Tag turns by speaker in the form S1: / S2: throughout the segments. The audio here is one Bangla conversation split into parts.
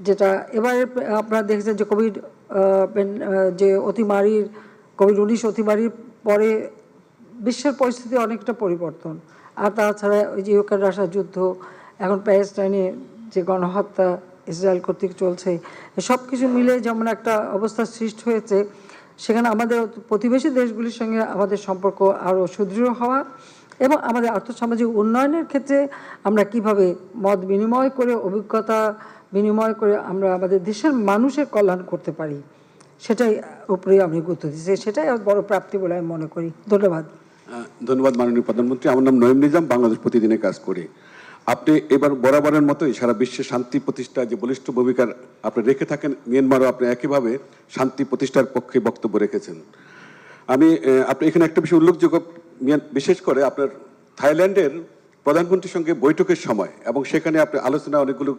S1: যেটা এবারে আপনারা দেখেছেন যে যে অতিমারির কোভিড-19 অতিমারির পরে বিশ্বের পরিস্থিতি অনেকটা পরিবর্তন। আর তাছাড়া ওই যে ইউক্রেন রাশিয়া যুদ্ধ, এখন প্যালেস্টাইনে যে গণহত্যা ইসরায়েল কর্তৃক চলছে, সব কিছু মিলে যেমন একটা অবস্থা সৃষ্টি হয়েছে, সেখানে আমাদের প্রতিবেশী দেশগুলির সঙ্গে আমাদের সম্পর্ক আরও সুদৃঢ় হওয়া এবং আমাদের আর্থসামাজিক উন্নয়নের ক্ষেত্রে আমরা কিভাবে মত বিনিময় করে, অভিজ্ঞতা বিনিময় করে আমরা আমাদের দেশের মানুষের কল্যাণ করতে পারি, সেটাই উপরেই আমি গুরুত্ব দিচ্ছি। সেটাই বড় প্রাপ্তি বলে আমি মনে করি। ধন্যবাদ।
S2: ধন্যবাদ মাননীয় প্রধানমন্ত্রী। আমার নাম নঈম নিজাম, বাংলাদেশ প্রতিদিনে কাজ করি। আপনি এবার বরাবরের মতোই সারা বিশ্বে শান্তি প্রতিষ্ঠায় যে বলিষ্ঠ ভূমিকার আপনি রেখে থাকেন, মিয়ানমারও আপনি একইভাবে শান্তি প্রতিষ্ঠার পক্ষে বক্তব্য রেখেছেন। আপনি এখানে একটা বিষয় উল্লেখযোগ্য, বিশেষ করে আপনার থাইল্যান্ডের প্রধানমন্ত্রীর সঙ্গে বৈঠকের সময় এবং সেখানে আপনি আলোচনা অনেকগুলো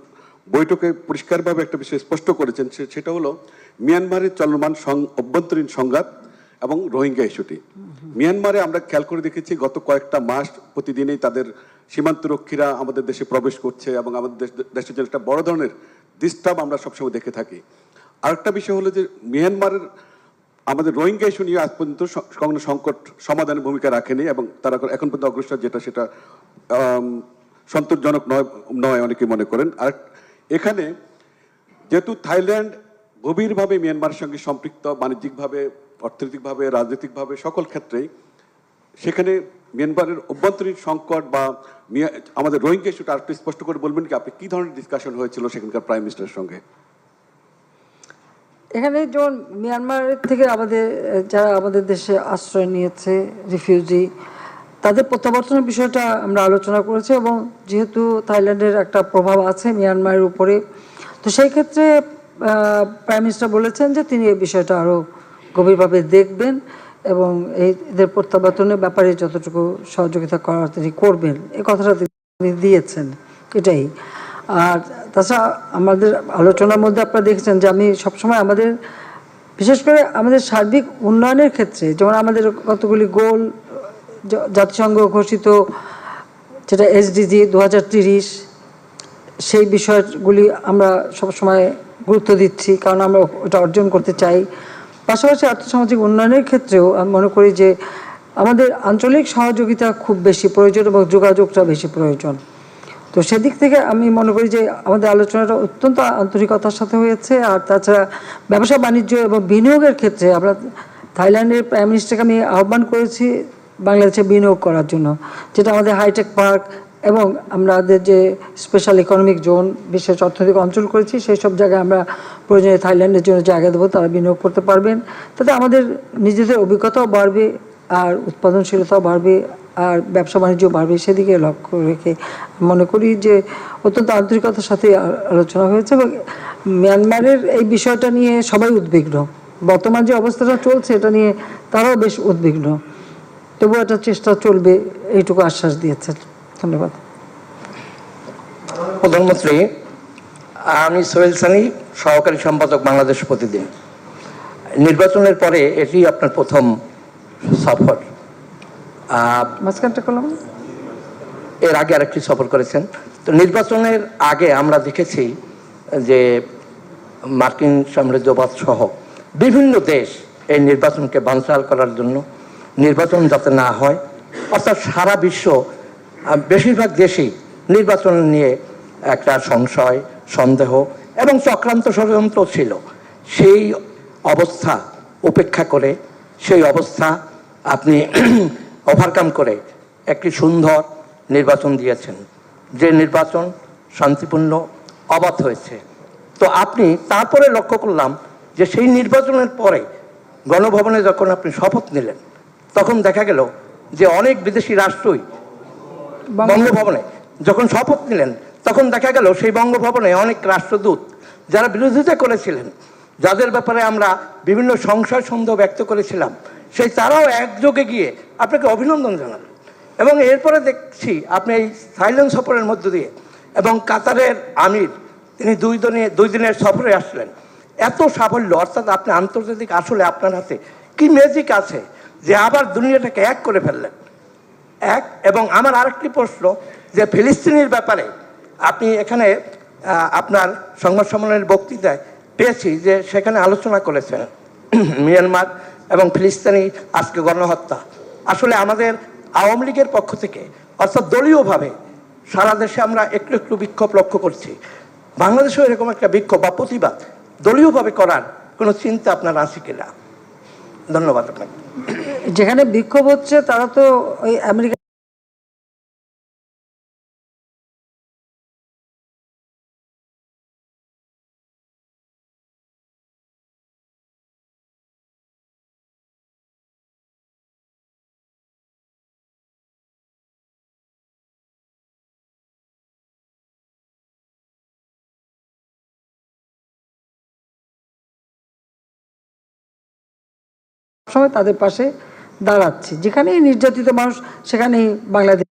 S2: বৈঠকে পরিষ্কারভাবে একটা বিষয় স্পষ্ট করেছেন, সেটা হলো মিয়ানমারের চলমান অভ্যন্তরীণ সংঘাত এবং রোহিঙ্গা ইস্যুটি। মিয়ানমারে আমরা খেয়াল করে দেখেছি গত কয়েকটা মাস প্রতিদিনই তাদের সীমান্তরক্ষীরা আমাদের দেশে প্রবেশ করছে এবং আমাদের দেশের জন্য একটা বড় ধরনের ডিস্টার্ব আমরা সবসময় দেখে থাকি। আরেকটা বিষয় হলো যে মিয়ানমারের আমাদের রোহিঙ্গা ইস্যু নিয়ে আজ পর্যন্ত কোনো সংকট সমাধানের ভূমিকা রাখেনি এবং তারা এখন পর্যন্ত অগ্রসর সেটা সন্তোষজনক নয় অনেকে মনে করেন। আর এখানে যেহেতু থাইল্যান্ড গভীরভাবে মিয়ানমারের সঙ্গে সম্পৃক্ত, বাণিজ্যিকভাবে, অর্থনৈতিকভাবে, রাজনৈতিকভাবে সকল ক্ষেত্রেই, সেখানে মিয়ানমারের অভ্যন্তরীণ সংকট বা আমাদের রোহিঙ্গা ইস্যুটা আরেকটু স্পষ্ট করে বলবেন কি, আপনি কী ধরনের ডিসকাশন হয়েছিল সেখানকার প্রাইম মিনিস্টারের সঙ্গে?
S1: এখানে যেমন মিয়ানমারের থেকে যারা আমাদের দেশে আশ্রয় নিয়েছে, রিফিউজি, তাদের প্রত্যাবর্তনের বিষয়টা আমরা আলোচনা করেছি এবং যেহেতু থাইল্যান্ডের একটা প্রভাব আছে মিয়ানমারের উপরে, তো সেই ক্ষেত্রে প্রাইম মিনিস্টার বলেছেন যে তিনি এই বিষয়টা আরও গভীরভাবে দেখবেন এবং এদের প্রত্যাবর্তনের ব্যাপারে যতটুকু সহযোগিতা করার তিনি করবেন, এই কথাটা তিনি দিয়েছেন। এটাই। আর তাছাড়া আমাদের আলোচনার মধ্যে আপনারা দেখেছেন যে আমি সবসময় আমাদের, বিশেষ করে আমাদের সার্বিক উন্নয়নের ক্ষেত্রে, যেমন আমাদের কতগুলি গোল জাতিসংঘ ঘোষিত, যেটা SDG 2030, সেই বিষয়গুলি আমরা সবসময় গুরুত্ব দিচ্ছি, কারণ আমরা ওটা অর্জন করতে চাই। পাশাপাশি আর্থসামাজিক উন্নয়নের ক্ষেত্রেও আমি মনে করি যে আমাদের আঞ্চলিক সহযোগিতা খুব বেশি প্রয়োজন এবং যোগাযোগটা বেশি প্রয়োজন। তো সেদিক থেকে আমি মনে করি যে আমাদের আলোচনাটা অত্যন্ত আন্তরিকতার সাথে হয়েছে। আর তাছাড়া ব্যবসা বাণিজ্য এবং বিনিয়োগের ক্ষেত্রে আমরা থাইল্যান্ডের প্রাইম মিনিস্টারকে আমি আহ্বান করেছি বাংলাদেশে বিনিয়োগ করার জন্য, যেটা আমাদের হাইটেক পার্ক এবং আমাদের যে স্পেশাল ইকোনমিক জোন, বিশেষ অর্থনৈতিক অঞ্চল করেছি, সেই সব জায়গায় আমরা প্রয়োজনে থাইল্যান্ডের জন্য জায়গা দেবো, তারা বিনিয়োগ করতে পারবেন। তাতে আমাদের নিজেদের অভিজ্ঞতাও বাড়বে আর উৎপাদনশীলতাও বাড়বে আর ব্যবসা বাণিজ্য বাড়বে। সেদিকে লক্ষ্য রেখে মনে করি যে অত্যন্ত আন্তরিকতার সাথে আলোচনা হয়েছে এবং মিয়ানমারের এই বিষয়টা নিয়ে সবাই উদ্বিগ্ন। বর্তমান যে অবস্থাটা চলছে এটা নিয়ে তারাও বেশ উদ্বিগ্ন, তবুও একটা চেষ্টা চলবে, এইটুকু আশ্বাস দিয়েছেন। ধন্যবাদ।
S3: প্রধানমন্ত্রী, আমি সোহেল সানি, সহকারী সম্পাদক, বাংলাদেশ প্রতিদিন। নির্বাচনের পরে এটি আপনার প্রথম সফর।
S1: মাঝখানটা করলাম,
S3: এর আগে আরেকটি সফর করেছেন। তো নির্বাচনের আগে আমরা দেখেছি যে মার্কিন সাম্রাজ্যবাদ সহ বিভিন্ন দেশ এই নির্বাচনকে বানচাল করার জন্য, নির্বাচন যাতে না হয়, অর্থাৎ সারা বিশ্ব বেশিরভাগ দেশই নির্বাচন নিয়ে একটা সংশয়, সন্দেহ এবং চক্রান্ত ষড়যন্ত্র ছিল। সেই অবস্থা উপেক্ষা করে, সেই অবস্থা আপনি ওভারকাম করে একটি সুন্দর নির্বাচন দিয়েছেন, যে নির্বাচন শান্তিপূর্ণ, অবাধ হয়েছে। তো আপনি তারপরে লক্ষ্য করলাম যে সেই নির্বাচনের পরে গণভবনে যখন আপনি শপথ নিলেন, তখন দেখা গেল যে অনেক বিদেশি রাষ্ট্রই বঙ্গভবনে যখন শপথ নিলেন, তখন দেখা গেল সেই বঙ্গভবনে অনেক রাষ্ট্রদূত যারা বিরোধিতা করেছিলেন, যাদের ব্যাপারে আমরা বিভিন্ন সংশয় সন্দেহ ব্যক্ত করেছিলাম, সেই তারাও একযোগে গিয়ে আপনাকে অভিনন্দন জানালেন। এবং এরপরে দেখছি আপনি এই থাইল্যান্ড সফরের মধ্য দিয়ে এবং কাতারের আমির তিনি দুই দিনের সফরে আসলেন। এত সাফল্য, অর্থাৎ আপনি আন্তর্জাতিক, আসলে আপনার হাতে কি ম্যাজিক আছে যে আবার দুনিয়াটাকে এক করে ফেললেন। এবং আমার আরেকটি প্রশ্ন যে ফিলিস্তিনের ব্যাপারে আপনি এখানে আপনার সংবাদ সম্মেলনের বক্তৃতায় পেয়েছি যে সেখানে আলোচনা করেছেন মিয়ানমার এবং ফিলিস্তিনি আজকে গণহত্যা। আসলে আমাদের আওয়ামী লীগের পক্ষ থেকে অর্থাৎ দলীয়ভাবে সারা দেশে আমরা একটু একটু বিক্ষোভ লক্ষ্য করছি। বাংলাদেশেও এরকম একটা বিক্ষোভ বা প্রতিবাদ দলীয়ভাবে করার কোনো চিন্তা আপনার আছে কিনা? ধন্যবাদ আপনাকে।
S1: যেখানে বিক্ষোভ হচ্ছে তারা তো ওই আমেরিকা সময় তাদের পাশে দাঁড়াচ্ছি। যেখানেই নির্যাতিত মানুষ সেখানেই বাংলাদেশ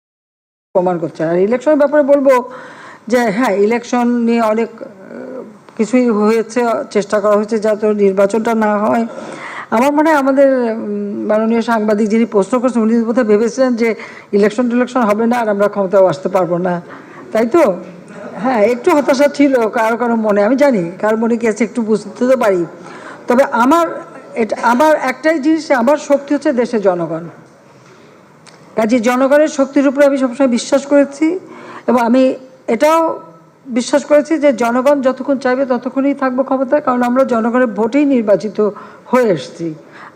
S1: প্রমাণ করছে। আর ইলেকশনের ব্যাপারে বলবো যে হ্যাঁ, ইলেকশন নিয়ে অনেক কিছুই হয়েছে, চেষ্টা করা হয়েছে যাতে নির্বাচনটা না হয়। আমার মনে হয় আমাদের মাননীয় সাংবাদিক যিনি প্রশ্ন করছেন উনি বোধহয় ভেবেছিলেন যে ইলেকশন হবে না আর আমরা ক্ষমতাও আসতে পারবো না, তাই তো? হ্যাঁ, একটু হতাশা ছিল কারো কারো মনে, আমি জানি কারো মনে কি আছে একটু বুঝতে তো পারি। তবে আমার একটাই জিনিস, আমার শক্তি হচ্ছে দেশের জনগণ। কাজে জনগণের শক্তির উপরে আমি সবসময় বিশ্বাস করেছি এবং আমি এটাও বিশ্বাস করেছি যে জনগণ যতক্ষণ চাইবে ততক্ষণই থাকবো ক্ষমতায়, কারণ আমরা জনগণের ভোটেই নির্বাচিত হয়ে এসেছি।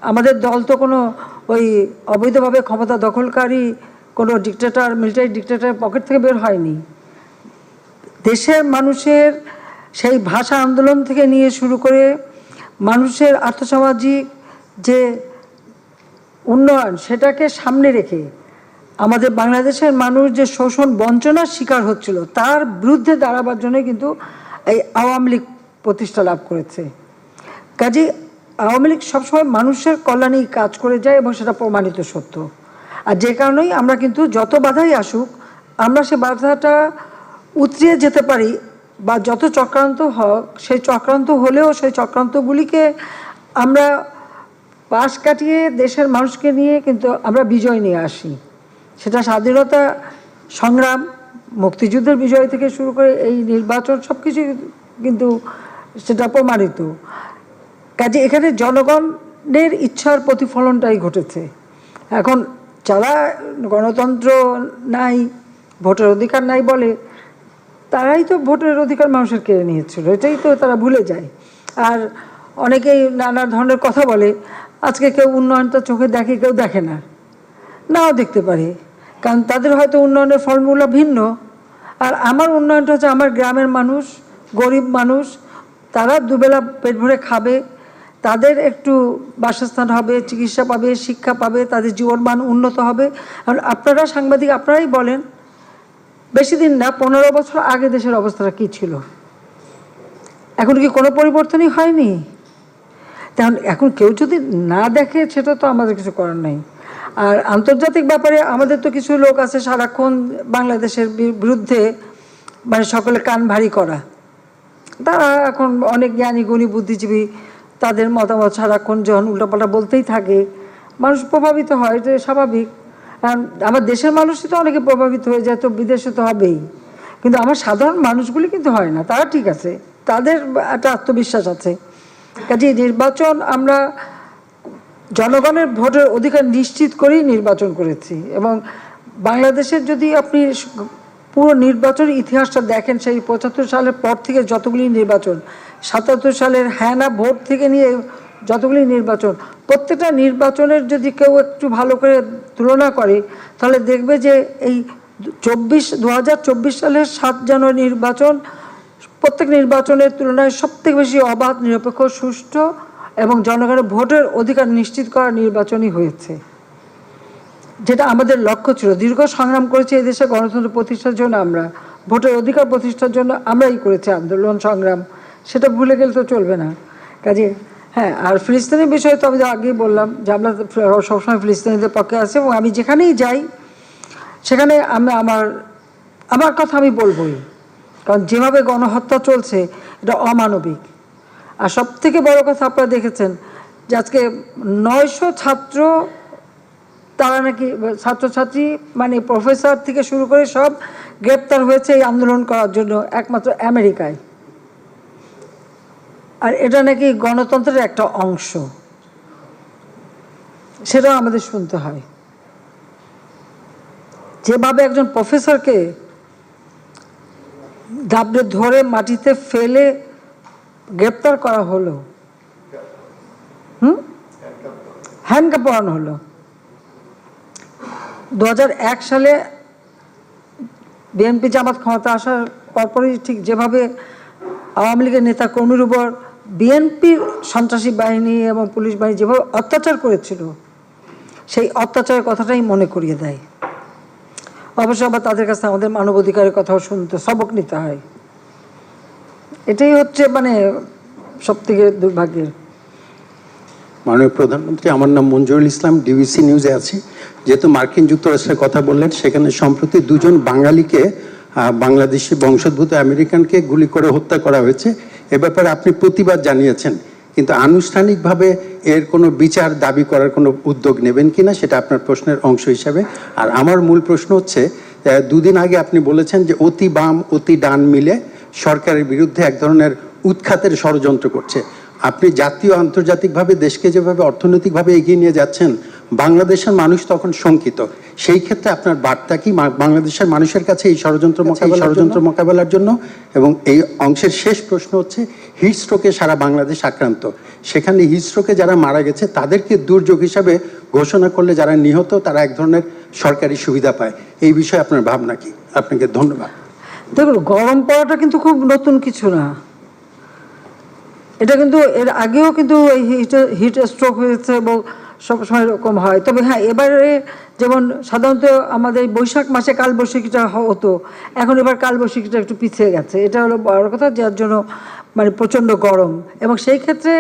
S1: আমাদের দল তো কোনো ওই অবৈধভাবে ক্ষমতা দখলকারী কোনো ডিক্টেটর, মিলিটারি ডিক্টেটরের পকেট থেকে বের হয়নি। দেশের মানুষের সেই ভাষা আন্দোলন থেকে নিয়ে শুরু করে মানুষের আর্থসামাজিক যে উন্নয়ন সেটাকে সামনে রেখে আমাদের বাংলাদেশের মানুষ যে শোষণ বঞ্চনার শিকার হচ্ছিল তার বিরুদ্ধে দাঁড়াবার জন্য কিন্তু এই আওয়ামী লীগ প্রতিষ্ঠা লাভ করেছে। কাজে আওয়ামী লীগ সবসময় মানুষের কল্যাণেই কাজ করে যায় এবং সেটা প্রমাণিত সত্য। আর যে কারণেই আমরা কিন্তু যত বাধাই আসুক আমরা সে বাধাটা উতরিয়ে যেতে পারি, বা যত চক্রান্ত হোক সেই চক্রান্ত হলেও সেই চক্রান্তগুলিকে আমরা পাশ কাটিয়ে দেশের মানুষকে নিয়ে কিন্তু আমরা বিজয় নিয়ে আসি। সেটা স্বাধীনতা সংগ্রাম, মুক্তিযুদ্ধের বিজয় থেকে শুরু করে এই নির্বাচন সব কিছু কিন্তু সেটা প্রমাণিত। কাজে এখানে জনগণের ইচ্ছার প্রতিফলনটাই ঘটেছে। এখন যারা গণতন্ত্র নাই, ভোটের অধিকার নাই বলে, তারাই তো ভোটের অধিকার মানুষের কেড়ে নিয়েছিল, এটাই তো তারা ভুলে যায়। আর অনেকেই নানা ধরনের কথা বলে, আজকে কেউ উন্নয়নটা চোখে দেখে, কেউ দেখে না, নাও দেখতে পারে, কারণ তাদের হয়তো উন্নয়নের ফর্মুলা ভিন্ন। আর আমার উন্নয়নটা হচ্ছে আমার গ্রামের মানুষ, গরিব মানুষ, তারা দুবেলা পেট ভরে খাবে, তাদের একটু বাসস্থান হবে, চিকিৎসা পাবে, শিক্ষা পাবে, তাদের জীবনমান উন্নত হবে। আর আপনারা সাংবাদিক আপনারাই বলেন, বেশি দিন না 15 বছর আগে দেশের অবস্থাটা কী ছিল, এখন কি কোনো পরিবর্তনই হয়নি? তেমন এখন কেউ যদি না দেখে সেটা তো আমাদের কিছু করার নেই। আর আন্তর্জাতিক ব্যাপারে আমাদের তো কিছু লোক আছে সারাক্ষণ বাংলাদেশের বিরুদ্ধে মানে সকলে কান ভারী করা, তারা এখন অনেক জ্ঞানী গুণী বুদ্ধিজীবী, তাদের মতামত সারাক্ষণ যখন উল্টাপাল্টা বলতেই থাকে মানুষ প্রভাবিত হয়, এটা স্বাভাবিক। আমার দেশের মানুষই তো অনেকে প্রভাবিত হয়ে যায়, তো বিদেশে তো হবেই, কিন্তু আমার সাধারণ মানুষগুলি কিন্তু হয় না, তারা ঠিক আছে, তাদের একটা আত্মবিশ্বাস আছে। কাজে নির্বাচন আমরা জনগণের ভোটের অধিকার নিশ্চিত করেই নির্বাচন করেছি। এবং বাংলাদেশের যদি আপনি পুরো নির্বাচনের ইতিহাসটা দেখেন, সেই 75 সালের পর থেকে যতগুলি নির্বাচন, 77 সালের হ্যাঁ না ভোট থেকে নিয়ে যতগুলি নির্বাচন, প্রত্যেকটা নির্বাচনের যদি কেউ একটু ভালো করে তুলনা করে তাহলে দেখবে যে এই 2024 সালের 7 জানুয়ারি নির্বাচন প্রত্যেক নির্বাচনের তুলনায় সবথেকে বেশি অবাধ, নিরপেক্ষ, সুষ্ঠু এবং জনগণের ভোটের অধিকার নিশ্চিত করা নির্বাচনই হয়েছে, যেটা আমাদের লক্ষ্য ছিল। দীর্ঘ সংগ্রাম করেছি এই দেশে গণতন্ত্র প্রতিষ্ঠার জন্য, আমরা ভোটের অধিকার প্রতিষ্ঠার জন্য আমরাই করেছি আন্দোলন সংগ্রাম, সেটা ভুলে গেলে তো চলবে না। কাজে হ্যাঁ, আর ফিলিস্তিনের বিষয়ে তো আমি আগেই বললাম যে আমরা সবসময় ফিলিস্তিনিদের পক্ষে আছি এবং আমি যেখানেই যাই সেখানে আমি আমার কথা আমি বলবই, কারণ যেভাবে গণহত্যা চলছে এটা অমানবিক। আর সবথেকে বড় কথা আপনারা দেখেছেন যে আজকে 900 ছাত্র, তারা নাকি ছাত্রছাত্রী মানে প্রফেসর থেকে শুরু করে সব গ্রেপ্তার হয়েছে এই আন্দোলন করার জন্য একমাত্র আমেরিকায়। আর এটা নাকি গণতন্ত্রের একটা অংশ, সেটাও আমাদের শুনতে হয়। যেভাবে একজন প্রফেসরকে দাবড়ে ধরে মাটিতে ফেলে গ্রেপ্তার করা হলো, হ্যান্ডকাপ পরানো হলো। 2001 সালে বিএনপি জামাত ক্ষমতা আসার পরপরই ঠিক যেভাবে আওয়ামী লীগের নেতা কর্মীর উপর বিএনপির সন্ত্রাসী বাহিনী এবং পুলিশ বাহিনী যেভাবে অত্যাচার করেছিল, সেই অত্যাচারের কথাটাই মনে করিয়ে দেয়। অবশ্য আবার তাদের কাছে আমাদের মানবাধিকারের কথাও শুনতে, সবক নিতে হয়। এটাই হচ্ছে মানে সব থেকে দুর্ভাগ্যের।
S4: মাননীয় প্রধানমন্ত্রী, আমার নাম মঞ্জুরুল ইসলাম, ডিবিসি নিউজে আছি। যেহেতু মার্কিন যুক্তরাষ্ট্রের কথা বললেন, সেখানে সম্প্রতি 2 জন বাঙালিকে বাংলাদেশি বংশোদ্ভূত আমেরিকানকে গুলি করে হত্যা করা হয়েছে। এ ব্যাপারে আপনি প্রতিবাদ জানিয়েছেন, কিন্তু আনুষ্ঠানিকভাবে এর কোনো বিচার দাবি করার কোনো উদ্যোগ নেবেন কিনা সেটা আপনার প্রশ্নের অংশ হিসাবে। আর আমার মূল প্রশ্ন হচ্ছে, 2 দিন আগে আপনি বলেছেন যে অতি বাম অতি ডান মিলে সরকারের বিরুদ্ধে এক ধরনের উৎখাতের ষড়যন্ত্র করছে। আপনি জাতীয় আন্তর্জাতিকভাবে দেশকে যেভাবে অর্থনৈতিকভাবে এগিয়ে নিয়ে যাচ্ছেন, বাংলাদেশের মানুষ তখন শঙ্কিত। সেই ক্ষেত্রে আপনার বার্তা কি বাংলাদেশের মানুষের কাছে এই ষড়যন্ত্র মোকাবেলার জন্য? এবং এই অংশের শেষ প্রশ্ন হচ্ছে, হিটস্ট্রোকে সারা বাংলাদেশ আক্রান্ত, সেখানে হিটস্ট্রোকে যারা মারা গেছে তাদেরকে দুর্যোগ হিসাবে ঘোষণা করলে যারা নিহত তারা এক ধরনের সরকারি সুবিধা পায়। এই বিষয়ে আপনার ভাবনা কি? আপনাকে ধন্যবাদ।
S1: দেখুন, গরম পড়াটা কিন্তু খুব নতুন কিছু না। এটা কিন্তু এর আগেও কিন্তু হিট স্ট্রোক হয়েছে এবং সবসময় এরকম হয়। তবে হ্যাঁ, এবারে যেমন সাধারণত আমাদের বৈশাখ মাসে কালবৈশাখীটা হতো, এখন এবার কালবৈশাখীটা একটু পিছিয়ে গেছে। এটা হলো বড় কথা, যার জন্য মানে প্রচণ্ড গরম। এবং সেই ক্ষেত্রে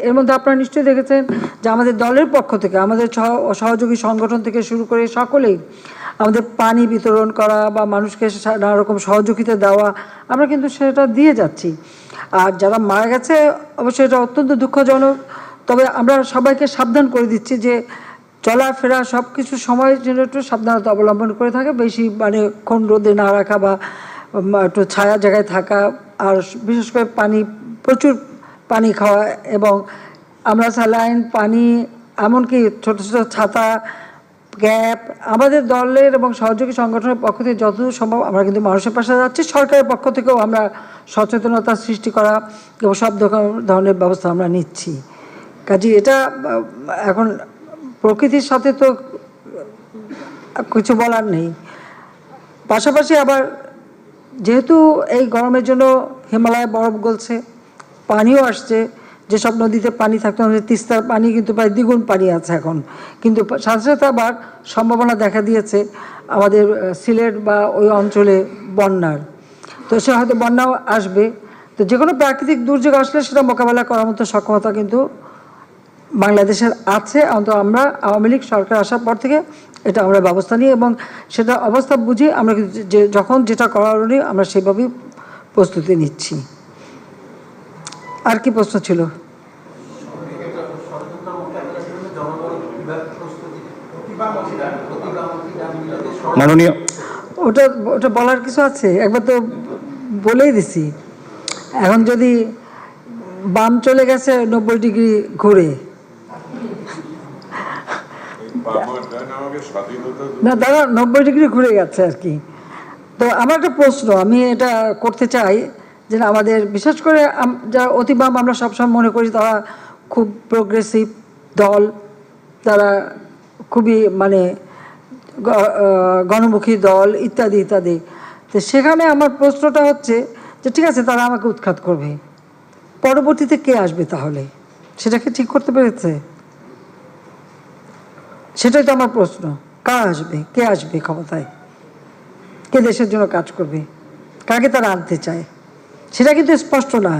S1: এর মধ্যে আপনারা নিশ্চয়ই দেখেছেন যে আমাদের দলের পক্ষ থেকে, আমাদের সহযোগী সংগঠন থেকে শুরু করে সকলেই আমাদের পানি বিতরণ করা বা মানুষকে নানা রকম সহযোগিতা দেওয়া, আমরা কিন্তু সেটা দিয়ে যাচ্ছি। আর যারা মারা গেছে অবশ্যই এটা অত্যন্ত দুঃখজনক। তবে আমরা সবাইকে সাবধান করে দিচ্ছি যে চলাফেরা সব কিছু সময়ের জন্য একটু সাবধানতা অবলম্বন করে থাকে, বেশি মানে ক্ষণ রোদে না রাখা বা একটু ছায়া জায়গায় থাকা, আর বিশেষ করে প্রচুর পানি খাওয়া, এবং আমরা স্যালাইন, পানি, এমনকি ছোটো ছোটো ছাতা, গ্যাপ, আমাদের দলের এবং সহযোগী সংগঠনের পক্ষ থেকে যতদূর সম্ভব আমরা কিন্তু মানুষের পাশে যাচ্ছি। সরকারের পক্ষ থেকেও আমরা সচেতনতা সৃষ্টি করা এবং সব ধরনের ব্যবস্থা আমরা নিচ্ছি। কাজে এটা এখন প্রকৃতির সাথে তো কিছু বলার নেই। পাশাপাশি আবার যেহেতু এই গরমের জন্য হিমালয়ে বরফ গলছে, পানিও আসছে, যেসব নদীতে পানি থাকতো, আমাদের তিস্তার পানি কিন্তু প্রায় দ্বিগুণ পানি আছে এখন। কিন্তু সাথে সাথে আবার সম্ভাবনা দেখা দিয়েছে আমাদের সিলেট বা ওই অঞ্চলে বন্যার। তো সে হয়তো বন্যাও আসবে। তো যে কোনো প্রাকৃতিক দুর্যোগ আসলে সেটা মোকাবেলা করার মতো সক্ষমতা কিন্তু বাংলাদেশের আছে। অন্তত আমরা আওয়ামী লীগ সরকার আসার পর থেকে এটা আমরা ব্যবস্থা নিই, এবং সেটা অবস্থা বুঝি আমরা যখন যেটা করার আমরা সেভাবেই প্রস্তুতি নিচ্ছি। আর কি প্রশ্ন ছিল?
S5: মাননীয়,
S1: ওটা বলার কিছু আছে? একবার তো বলেই দিছি। এখন যদি বাম চলে গেছে 90 ডিগ্রি ঘুরে, না দাদা 90 ডিগ্রি ঘুরে গেছে আর কি। তো আমার একটা প্রশ্ন আমি এটা করতে চাই যে আমাদের বিশেষ করে যারা অতি বাম আমরা সবসময় মনে করি তারা খুব প্রোগ্রেসিভ দল, তারা খুবই মানে গণমুখী দল ইত্যাদি ইত্যাদি। তো সেখানে আমার প্রশ্নটা হচ্ছে যে ঠিক আছে, তারা আমাকে উৎখাত করবে, পরবর্তীতে কে আসবে তাহলে? সেটাকে ঠিক করতে পেরেছে? সেটাই তো আমার প্রশ্ন। কারা আসবে, কে আসবে ক্ষমতায়, কে দেশের জন্য কাজ করবে, কাকে তারা আনতে চায়? সেটা কিন্তু স্পষ্ট না।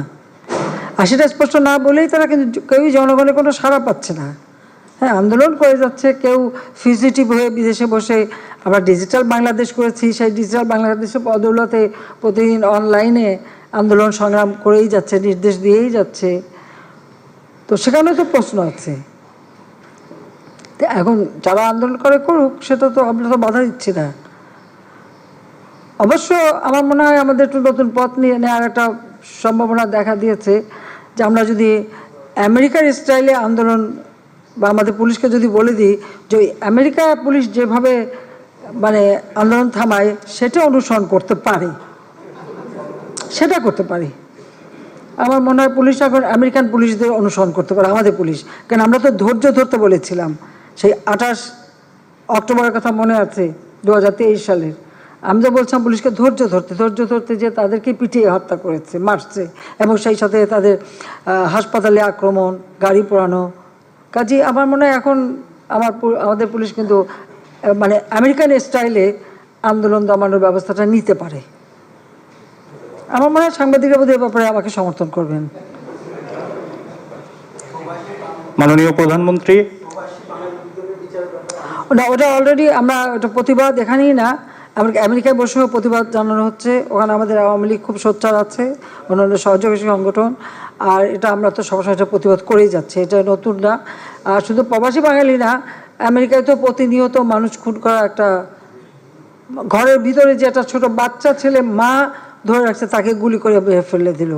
S1: আর সেটা স্পষ্ট না বলেই তারা কিন্তু কেউই জনগণের কোনো সাড়া পাচ্ছে না। হ্যাঁ, আন্দোলন করে যাচ্ছে, কেউ ফিজিটিভ হয়ে বিদেশে বসে। আমরা ডিজিটাল বাংলাদেশ করেছি, সেই ডিজিটাল বাংলাদেশের বদৌলতে প্রতিদিন অনলাইনে আন্দোলন সংগ্রাম করেই যাচ্ছে, নির্দেশ দিয়েই যাচ্ছে। তো সেখানে তো প্রশ্ন আছে। এখন যারা আন্দোলন করে করুক, সেটা তো আমরা তো বাধা দিচ্ছি না। অবশ্য আমার মনে হয় আমাদের একটু নতুন পথ নিয়ে নেওয়ার একটা সম্ভাবনা দেখা দিয়েছে, যে আমরা যদি আমেরিকার স্টাইলে আন্দোলন বা আমাদের পুলিশকে যদি বলে দিই যে ওই আমেরিকা পুলিশ যেভাবে মানে আন্দোলন থামায় সেটা অনুসরণ করতে পারে, সেটা করতে পারে। আমার মনে হয় পুলিশ এখন আমেরিকান পুলিশদের অনুসরণ করতে পারে, আমাদের পুলিশ। কারণ আমরা তো ধৈর্য ধরতে বলেছিলাম সেই 28 অক্টোবরের কথা মনে আছে 2023 সালের। আমি তো বলছিলাম পুলিশকে ধৈর্য ধরতে, যে তাদেরকে পিটিয়ে হত্যা করেছে, মারছে, এবং সেই সাথে তাদের হাসপাতালে আক্রমণ, গাড়ি পোড়ানো। কাজে আমার মনে হয় এখন আমাদের পুলিশ কিন্তু মানে আমেরিকান স্টাইলে আন্দোলন দমানোর ব্যবস্থাটা নিতে পারে। আমার মনে হয় সাংবাদিকরা বোধহয় এ ব্যাপারে আমাকে সমর্থন করবেন।
S5: মাননীয় প্রধানমন্ত্রী,
S1: না, ওটা অলরেডি আমরা ওটা প্রতিবাদ এখানেই না, আমেরিকায় বসেও প্রতিবাদ জানানো হচ্ছে। ওখানে আমাদের আওয়ামী লীগ খুব সোচ্চার আছে, অন্যান্য সহযোগী সংগঠন। আর এটা আমরা তো সবসময় এটা প্রতিবাদ করেই যাচ্ছি, এটা নতুন না। আর শুধু প্রবাসী বাঙালি না, আমেরিকায় তো প্রতিনিয়ত মানুষ খুন করা, একটা ঘরের ভিতরে যে একটা ছোট বাচ্চা ছেলে মা ধরে রাখছে, তাকে গুলি করে ফেলে দিল।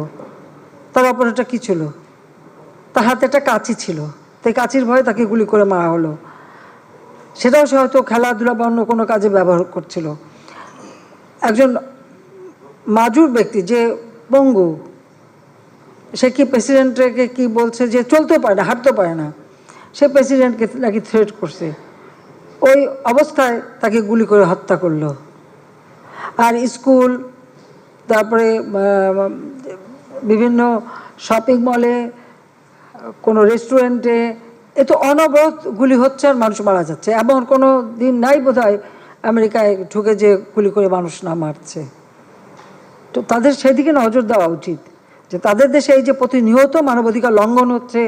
S1: তার অপরাধটা কী ছিল? তার হাতে একটা কাঁচি ছিল, তাই কাঁচির ভয়ে তাকে গুলি করে মারা হলো। সেটাও সে হয়তো খেলাধুলা বা অন্য কোনো কাজে ব্যবহার করছিল। একজন মাজুর ব্যক্তি যে পঙ্গু, সে কি প্রেসিডেন্টকে কি বলছে যে চলতে পারে না, হাঁটতে পারে না, সে প্রেসিডেন্টকে নাকি থ্রেট করছে। ওই অবস্থায় তাকে গুলি করে হত্যা করলো। আর স্কুল, তারপরে বিভিন্ন শপিং মলে, কোনো রেস্টুরেন্টে, এ তো অনবরত গুলি হচ্ছে আর মানুষ মারা যাচ্ছে। এমন কোনো দিন নাই বোধহয় আমেরিকায় ঢুকে যে গুলি করে মানুষ না মারছে। তো তাদের সেদিকে নজর দেওয়া উচিত, যে তাদের দেশে এই যে প্রতিনিয়ত মানবাধিকার লঙ্ঘন হচ্ছে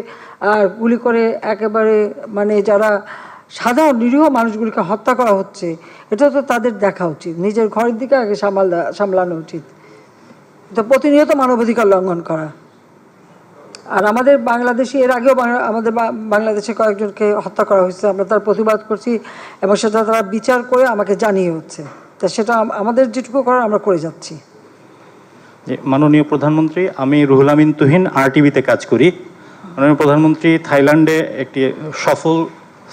S1: আর গুলি করে একেবারে মানে যারা সাধারণ নিরীহ মানুষগুলিকে হত্যা করা হচ্ছে, এটা তো তাদের দেখা উচিত। নিজের ঘরের দিকে আগে সামলানো উচিত। তো প্রতিনিয়ত মানবাধিকার লঙ্ঘন করা। আর আমাদের বাংলাদেশে এর আগেও আমাদের বাংলাদেশে কয়েকজনকে হত্যা করা হয়েছে, আমরা তার প্রতিবাদ করছি এবং সেটা তারা বিচার করে আমাকে জানিয়ে হচ্ছে। তা সেটা আমাদের যেটুকু করার আমরা করে যাচ্ছি।
S5: মাননীয় প্রধানমন্ত্রী, আমি রুহুল আমিন তুহিন, RTVতে কাজ করি। মাননীয় প্রধানমন্ত্রী, থাইল্যান্ডে একটি সফল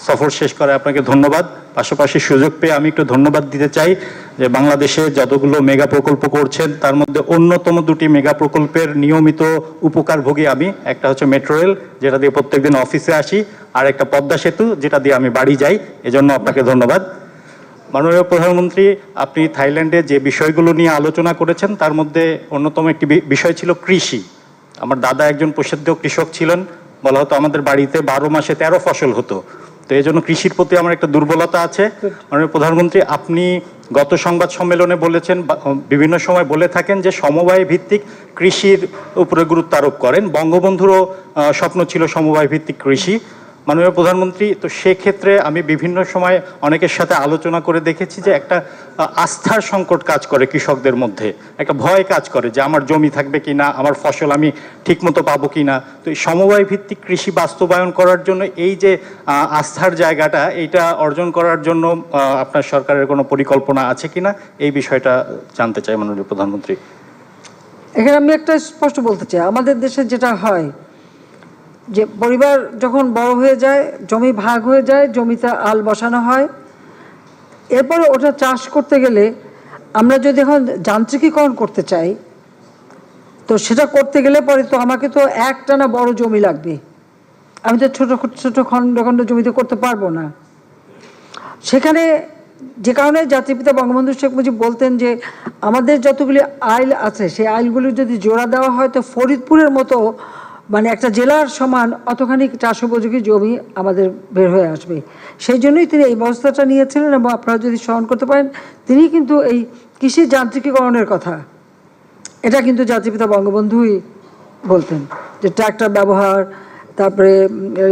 S5: সফর শেষ করে আপনাকে ধন্যবাদ। পাশাপাশি সুযোগ পেয়ে আমি একটু ধন্যবাদ দিতে চাই যে বাংলাদেশে যতগুলো মেগা প্রকল্প করছেন তার মধ্যে অন্যতম দুটি মেগা প্রকল্পের নিয়মিত উপকারভোগী আমি। একটা হচ্ছে মেট্রো রেল, যেটা দিয়ে প্রত্যেকদিন অফিসে আসি, আর একটা পদ্মা সেতু, যেটা দিয়ে আমি বাড়ি যাই। এজন্য আপনাকে ধন্যবাদ। মাননীয় প্রধানমন্ত্রী, আপনি থাইল্যান্ডে যে বিষয়গুলো নিয়ে আলোচনা করেছেন তার মধ্যে অন্যতম একটি বিষয় ছিল কৃষি। আমার দাদা একজন প্রসিদ্ধ কৃষক ছিলেন, বলা হতো আমাদের বাড়িতে 12 মাসে 13 ফসল হতো। তো এই জন্য কৃষির প্রতি আমার একটা দুর্বলতা আছে। মাননীয় প্রধানমন্ত্রী, আপনি গত সংবাদ সম্মেলনে বলেছেন, বিভিন্ন সময় বলে থাকেন যে সমবায় ভিত্তিক কৃষির উপরে গুরুত্ব আরোপ করেন। বঙ্গবন্ধুরও স্বপ্ন ছিল সমবায় ভিত্তিক কৃষি। মাননীয় প্রধানমন্ত্রী, তো সেক্ষেত্রে আমি বিভিন্ন সময় অনেকের সাথে আলোচনা করে দেখেছি যে একটা আস্থার সংকট কাজ করে কৃষকদের মধ্যে, একটা ভয় কাজ করে যে আমার জমি থাকবে কি না, আমার ফসল আমি ঠিকমতো পাবো কি না। তো এই সমবায় ভিত্তিক কৃষি বাস্তবায়ন করার জন্য এই যে আস্থার জায়গাটা, এইটা অর্জন করার জন্য আপনার সরকারের কোনো পরিকল্পনা আছে কিনা, এই বিষয়টা জানতে চাই মাননীয় প্রধানমন্ত্রী।
S1: এখানে আমি একটা স্পষ্ট বলতে চাই, আমাদের দেশে যেটা হয় যে পরিবার যখন বড় হয়ে যায়, জমি ভাগ হয়ে যায়, জমিতে আল বসানো হয়, এরপরে ওটা চাষ করতে গেলে আমরা যদি এখন যান্ত্রিকীকরণ করতে চাই, তো সেটা করতে গেলে পরে তো আমাকে তো একটানা বড় জমি লাগবে, আমি তো ছোট ছোট খণ্ড খণ্ড জমিতে করতে পারবো না। সেখানে যে কারণে জাতির পিতা বঙ্গবন্ধু শেখ মুজিব বলতেন যে আমাদের যতগুলি আইল আছে সেই আইলগুলি যদি জোড়া দেওয়া হয় তো ফরিদপুরের মতো মানে একটা জেলার সমান অতখানি চাষ উপযোগী জমি আমাদের বের হয়ে আসবে। সেই জন্যই তিনি এই ব্যবস্থাটা নিয়েছিলেন, এবং আপনারা যদি স্মরণ করতে পারেন তিনি কিন্তু এই কৃষি যান্ত্রিকীকরণের কথা, এটা কিন্তু জাতির পিতা বঙ্গবন্ধুই বলতেন, যে ট্র্যাক্টর ব্যবহার, তারপরে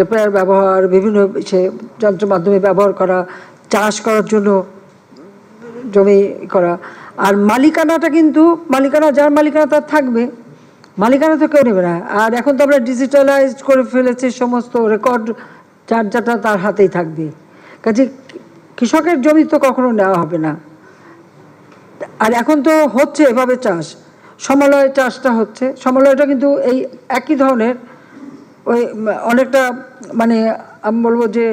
S1: রেপায়ার ব্যবহার, বিভিন্ন সে যন্ত্রের মাধ্যমে ব্যবহার করা, চাষ করার জন্য জমি করা। আর মালিকানাটা কিন্তু মালিকানা যার মালিকানা তার থাকবে, মালিকানা তো কেউ নেবে না। আর এখন তো আমরা ডিজিটালাইজড করে ফেলেছি, সমস্ত রেকর্ড যার যাটা তার হাতেই থাকবে। কাজে কৃষকের জমি তো কখনো নেওয়া হবে না। আর এখন তো হচ্ছে এভাবে চাষ, সমলয় চাষটা হচ্ছে। সমলয়টা কিন্তু এই একই ধরনের, ওই অনেকটা মানে আমি বলবো যে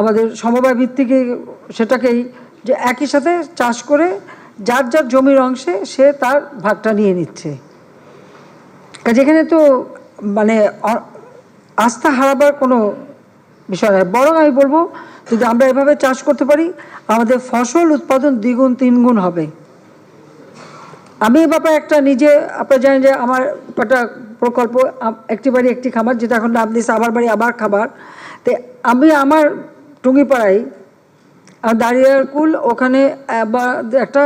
S1: আমাদের সমবায় ভিত্তিক সেটাকেই, যে একই সাথে চাষ করে যার যার জমির অংশে সে তার ভাগটা নিয়ে নিচ্ছে। যেখানে তো মানে আস্থা হারাবার কোনো বিষয় নয়, বরং আমি বলবো যদি আমরা এভাবে চাষ করতে পারি আমাদের ফসল উৎপাদন দ্বিগুণ তিনগুণ হবে। আমি এ ব্যাপারে একটা নিজে, আপনারা জানেন যে আমার একটা প্রকল্প একটি বাড়ি একটি খামার, যেটা এখন নাম দিয়েছে আমার বাড়ি আমার খাবার। তো আমি আমার টুঙ্গিপাড়ায় দাঁড়িয়ারকুল ওখানে একটা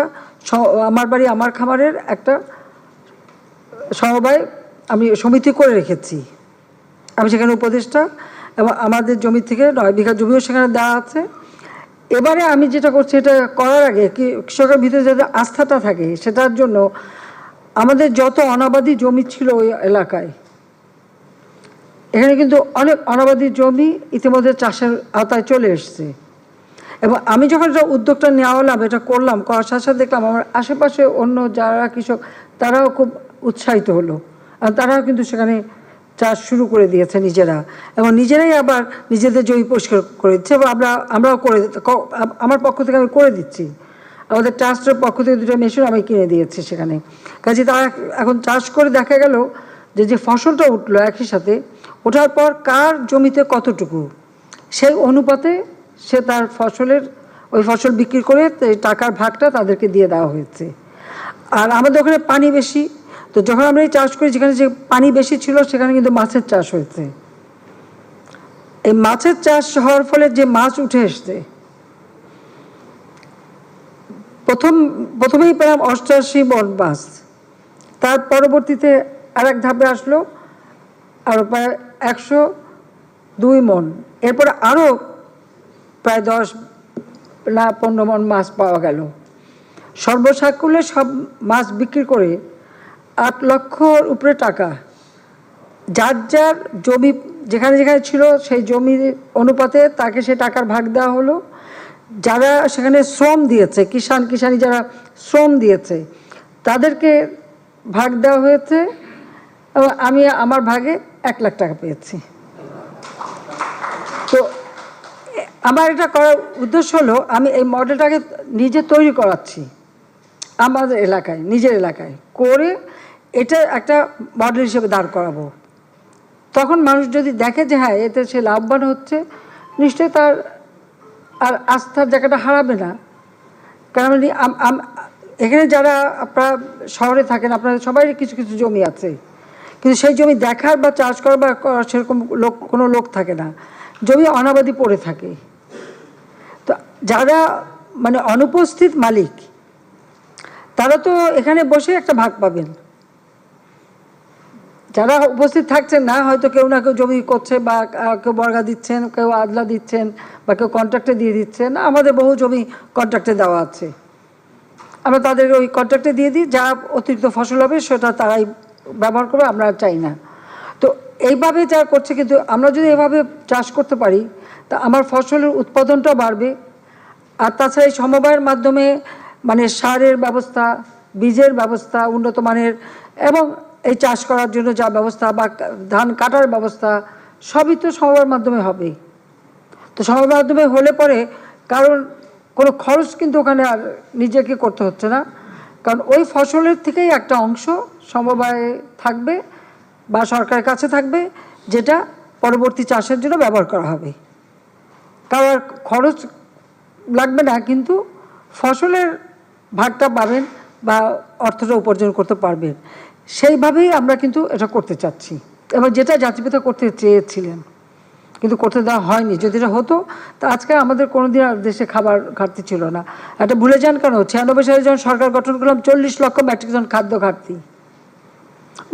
S1: আমার বাড়ি আমার খামারের একটা সমবায় আমি সমিতি করে রেখেছি। আমি সেখানে উপদেষ্টা, এবং আমাদের জমি থেকে 9 বিঘা জমিও সেখানে দেওয়া আছে। এবারে আমি যেটা করছি, এটা করার আগে কৃষকের ভিতরে যাতে আস্থাটা থাকে, সেটার জন্য আমাদের যত অনাবাদি জমি ছিল ওই এলাকায়, এখানে কিন্তু অনেক অনাবাদি জমি ইতিমধ্যে চাষের আওতায় চলে এসছে। এবং আমি যখন এটা উদ্যোগটা নেওয়া হলাম, এটা করলাম, করার সাথে সাথে দেখলাম আমার আশেপাশে অন্য যারা কৃষক তারাও খুব উৎসাহিত হলো, আর তারাও কিন্তু সেখানে চাষ শুরু করে দিয়েছে নিজেরা, এবং নিজেরাই আবার নিজেদের জমি পরিষ্কার করে দিচ্ছে। এবং আমরাও করে, আমার পক্ষ থেকে আমি করে দিচ্ছি, আমাদের ট্রাস্টের পক্ষ থেকে 2টা মেশিন আমি কিনে দিয়েছি সেখানে। কাজে তারা এখন চাষ করে দেখা গেল যে ফসলটা উঠলো একই সাথে, ওঠার পর কার জমিতে কতটুকু, সেই অনুপাতে সে তার ওই ফসল বিক্রি করে টাকার ভাগটা তাদেরকে দিয়ে দেওয়া হয়েছে। আর আমাদের ওখানে পানি বেশি, তো যখন আমরা এই চাষ করি, যেখানে যে পানি বেশি ছিল সেখানে কিন্তু মাছের চাষ হয়েছে। এই মাছের চাষ হওয়ার ফলে যে মাছ উঠে এসছে, প্রথমেই পেলাম 88 মণ মাছ, তার পরবর্তীতে আর এক ধাপে আসলো আরও প্রায় 102 মণ, এরপরে আরও প্রায় 10 না 15 মণ মাছ পাওয়া গেল। সর্বসাকুল্যে সব মাছ বিক্রি করে 8 লক্ষর উপরে টাকা, যার যার জমি যেখানে যেখানে ছিল সেই জমির অনুপাতে তাকে সে টাকার ভাগ দেওয়া হলো। যারা সেখানে শ্রম দিয়েছে, কিষাণী যারা শ্রম দিয়েছে তাদেরকে ভাগ দেওয়া হয়েছে, এবং আমি আমার ভাগে 1 লাখ টাকা পেয়েছি। তো আমার এটা করার উদ্দেশ্য হলো আমি এই মডেলটাকে নিজে তৈরি করাচ্ছি আমাদের এলাকায়, নিজের এলাকায় করে এটা একটা মডেল হিসেবে দাঁড় করাবো। তখন মানুষ যদি দেখে যে হ্যাঁ এতে সে লাভবান হচ্ছে, নিশ্চয়ই তার আর আস্থার জায়গাটা হারাবে না। কারণ এখানে যারা আপনারা শহরে থাকেন, আপনাদের সবারই কিছু কিছু জমি আছে, কিন্তু সেই জমি দেখার বা চাষ করার বা সেরকম কোনো লোক থাকে না, জমি অনাবাদি পড়ে থাকে। তো যারা মানে অনুপস্থিত মালিক, তারা তো এখানে বসে একটা ভাগ পাবেন। যারা উপস্থিত থাকছেন না, হয়তো কেউ না কেউ জমি করছে, বা কেউ বর্গা দিচ্ছেন, কেউ আদলা দিচ্ছেন, বা কেউ কন্ট্রাক্টে দিয়ে দিচ্ছেন। আমাদের বহু জমি কন্ট্রাক্টে দেওয়া আছে, আমরা তাদের ওই কন্ট্রাক্টে দিয়ে দিই, যা অতিরিক্ত ফসল হবে সেটা তারাই ব্যবহার করবে, আমরা চাই না। তো এইভাবে যা করছে, কিন্তু আমরা যদি এভাবে চাষ করতে পারি তা আমার ফসলের উৎপাদনটা বাড়বে। আর তাছাড়া এই সমবায়ের মাধ্যমে মানে সারের ব্যবস্থা, বীজের ব্যবস্থা উন্নত মানের, এবং এই চাষ করার জন্য যা ব্যবস্থা বা ধান কাটার ব্যবস্থা, সবই তো সমবায়ের মাধ্যমে হবে। তো সমবায়ের মাধ্যমে হলে পরে কারণ কোনো খরচ কিন্তু ওখানে আর নিজেকে করতে হচ্ছে না, কারণ ওই ফসলের থেকেই একটা অংশ সমবায়ে থাকবে বা সরকারের কাছে থাকবে, যেটা পরবর্তী চাষের জন্য ব্যবহার করা হবে। কারণ খরচ লাগবে না, কিন্তু ফসলের ভাগটা পাবেন বা অর্থটা উপার্জন করতে পারবেন। সেইভাবেই আমরা কিন্তু এটা করতে চাচ্ছি, এবং যেটা জাতিপিতা করতে চেয়েছিলেন কিন্তু করতে দেওয়া হয়নি। যদি এটা হতো তা আজকে আমাদের কোনোদিন আর দেশে খাবার ঘাটতি ছিল না। এটা ভুলে যান কেন, 96 সালে যখন সরকার গঠন করলাম 40 লক্ষ মেট্রিক টন খাদ্য ঘাটতি,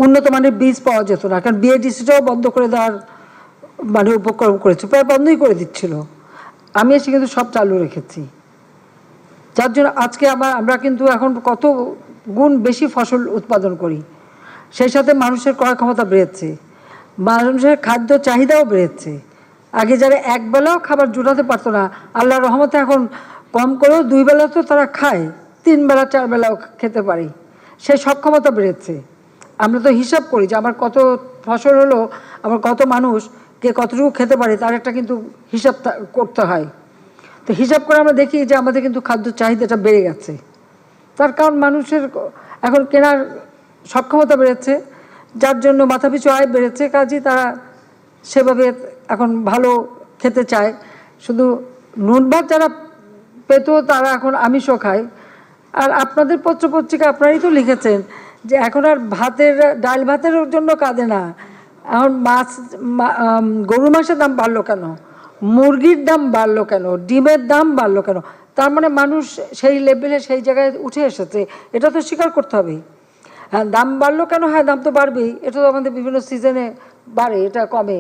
S1: উন্নত মানের বীজ পাওয়া যেত না, কারণ বিএডিসিটাও বন্ধ করে দেওয়ার মানে উপক্রম করেছে, প্রায় বন্ধই করে দিচ্ছিল। আমি এসে কিন্তু সব চালু রেখেছি, যার জন্য আজকে আমরা কিন্তু এখন কত গুণ বেশি ফসল উৎপাদন করি। সেই সাথে মানুষের ক্রয় ক্ষমতা বেড়েছে, মানুষের খাদ্য চাহিদাও বেড়েছে। আগে যারা একবেলাও খাবার জোটাতে পারতো না, আল্লাহর রহমতে এখন কম করেও 2 বেলা তো তারা খায়, 3 বেলা 4 বেলাও খেতে পারি, সেই সক্ষমতা বেড়েছে। আমরা তো হিসাব করি যে আমার কত ফসল হলো, আমার কত মানুষ কে কতটুকু খেতে পারে, তার একটা কিন্তু হিসাব করতে হয়। তো হিসাব করে আমরা দেখি যে আমাদের কিন্তু খাদ্য চাহিদাটা বেড়ে গেছে। তার কারণ মানুষের এখন কেনার সক্ষমতা বেড়েছে, যার জন্য মাথাপিছু আয় বেড়েছে, কাজেই তারা সেভাবে এখন ভালো খেতে চায়। শুধু নুন ভাত যারা পেত তারা এখন আমিষও খায়। আর আপনাদের পত্রপত্রিকা আপনারাই তো লিখেছেন যে এখন আর ডাল ভাতের জন্য কাঁদে না, এখন গরুর মাংসের দাম বাড়লো কেন, মুরগির দাম বাড়লো কেন, ডিমের দাম বাড়লো কেন। তার মানে মানুষ সেই লেভেলে সেই জায়গায় উঠে এসেছে, এটা তো স্বীকার করতে হবে। হ্যাঁ, দাম বাড়লো কেন, হ্যাঁ দাম তো বাড়বেই, এটা তো আমাদের বিভিন্ন সিজনে বাড়ে, এটা কমে।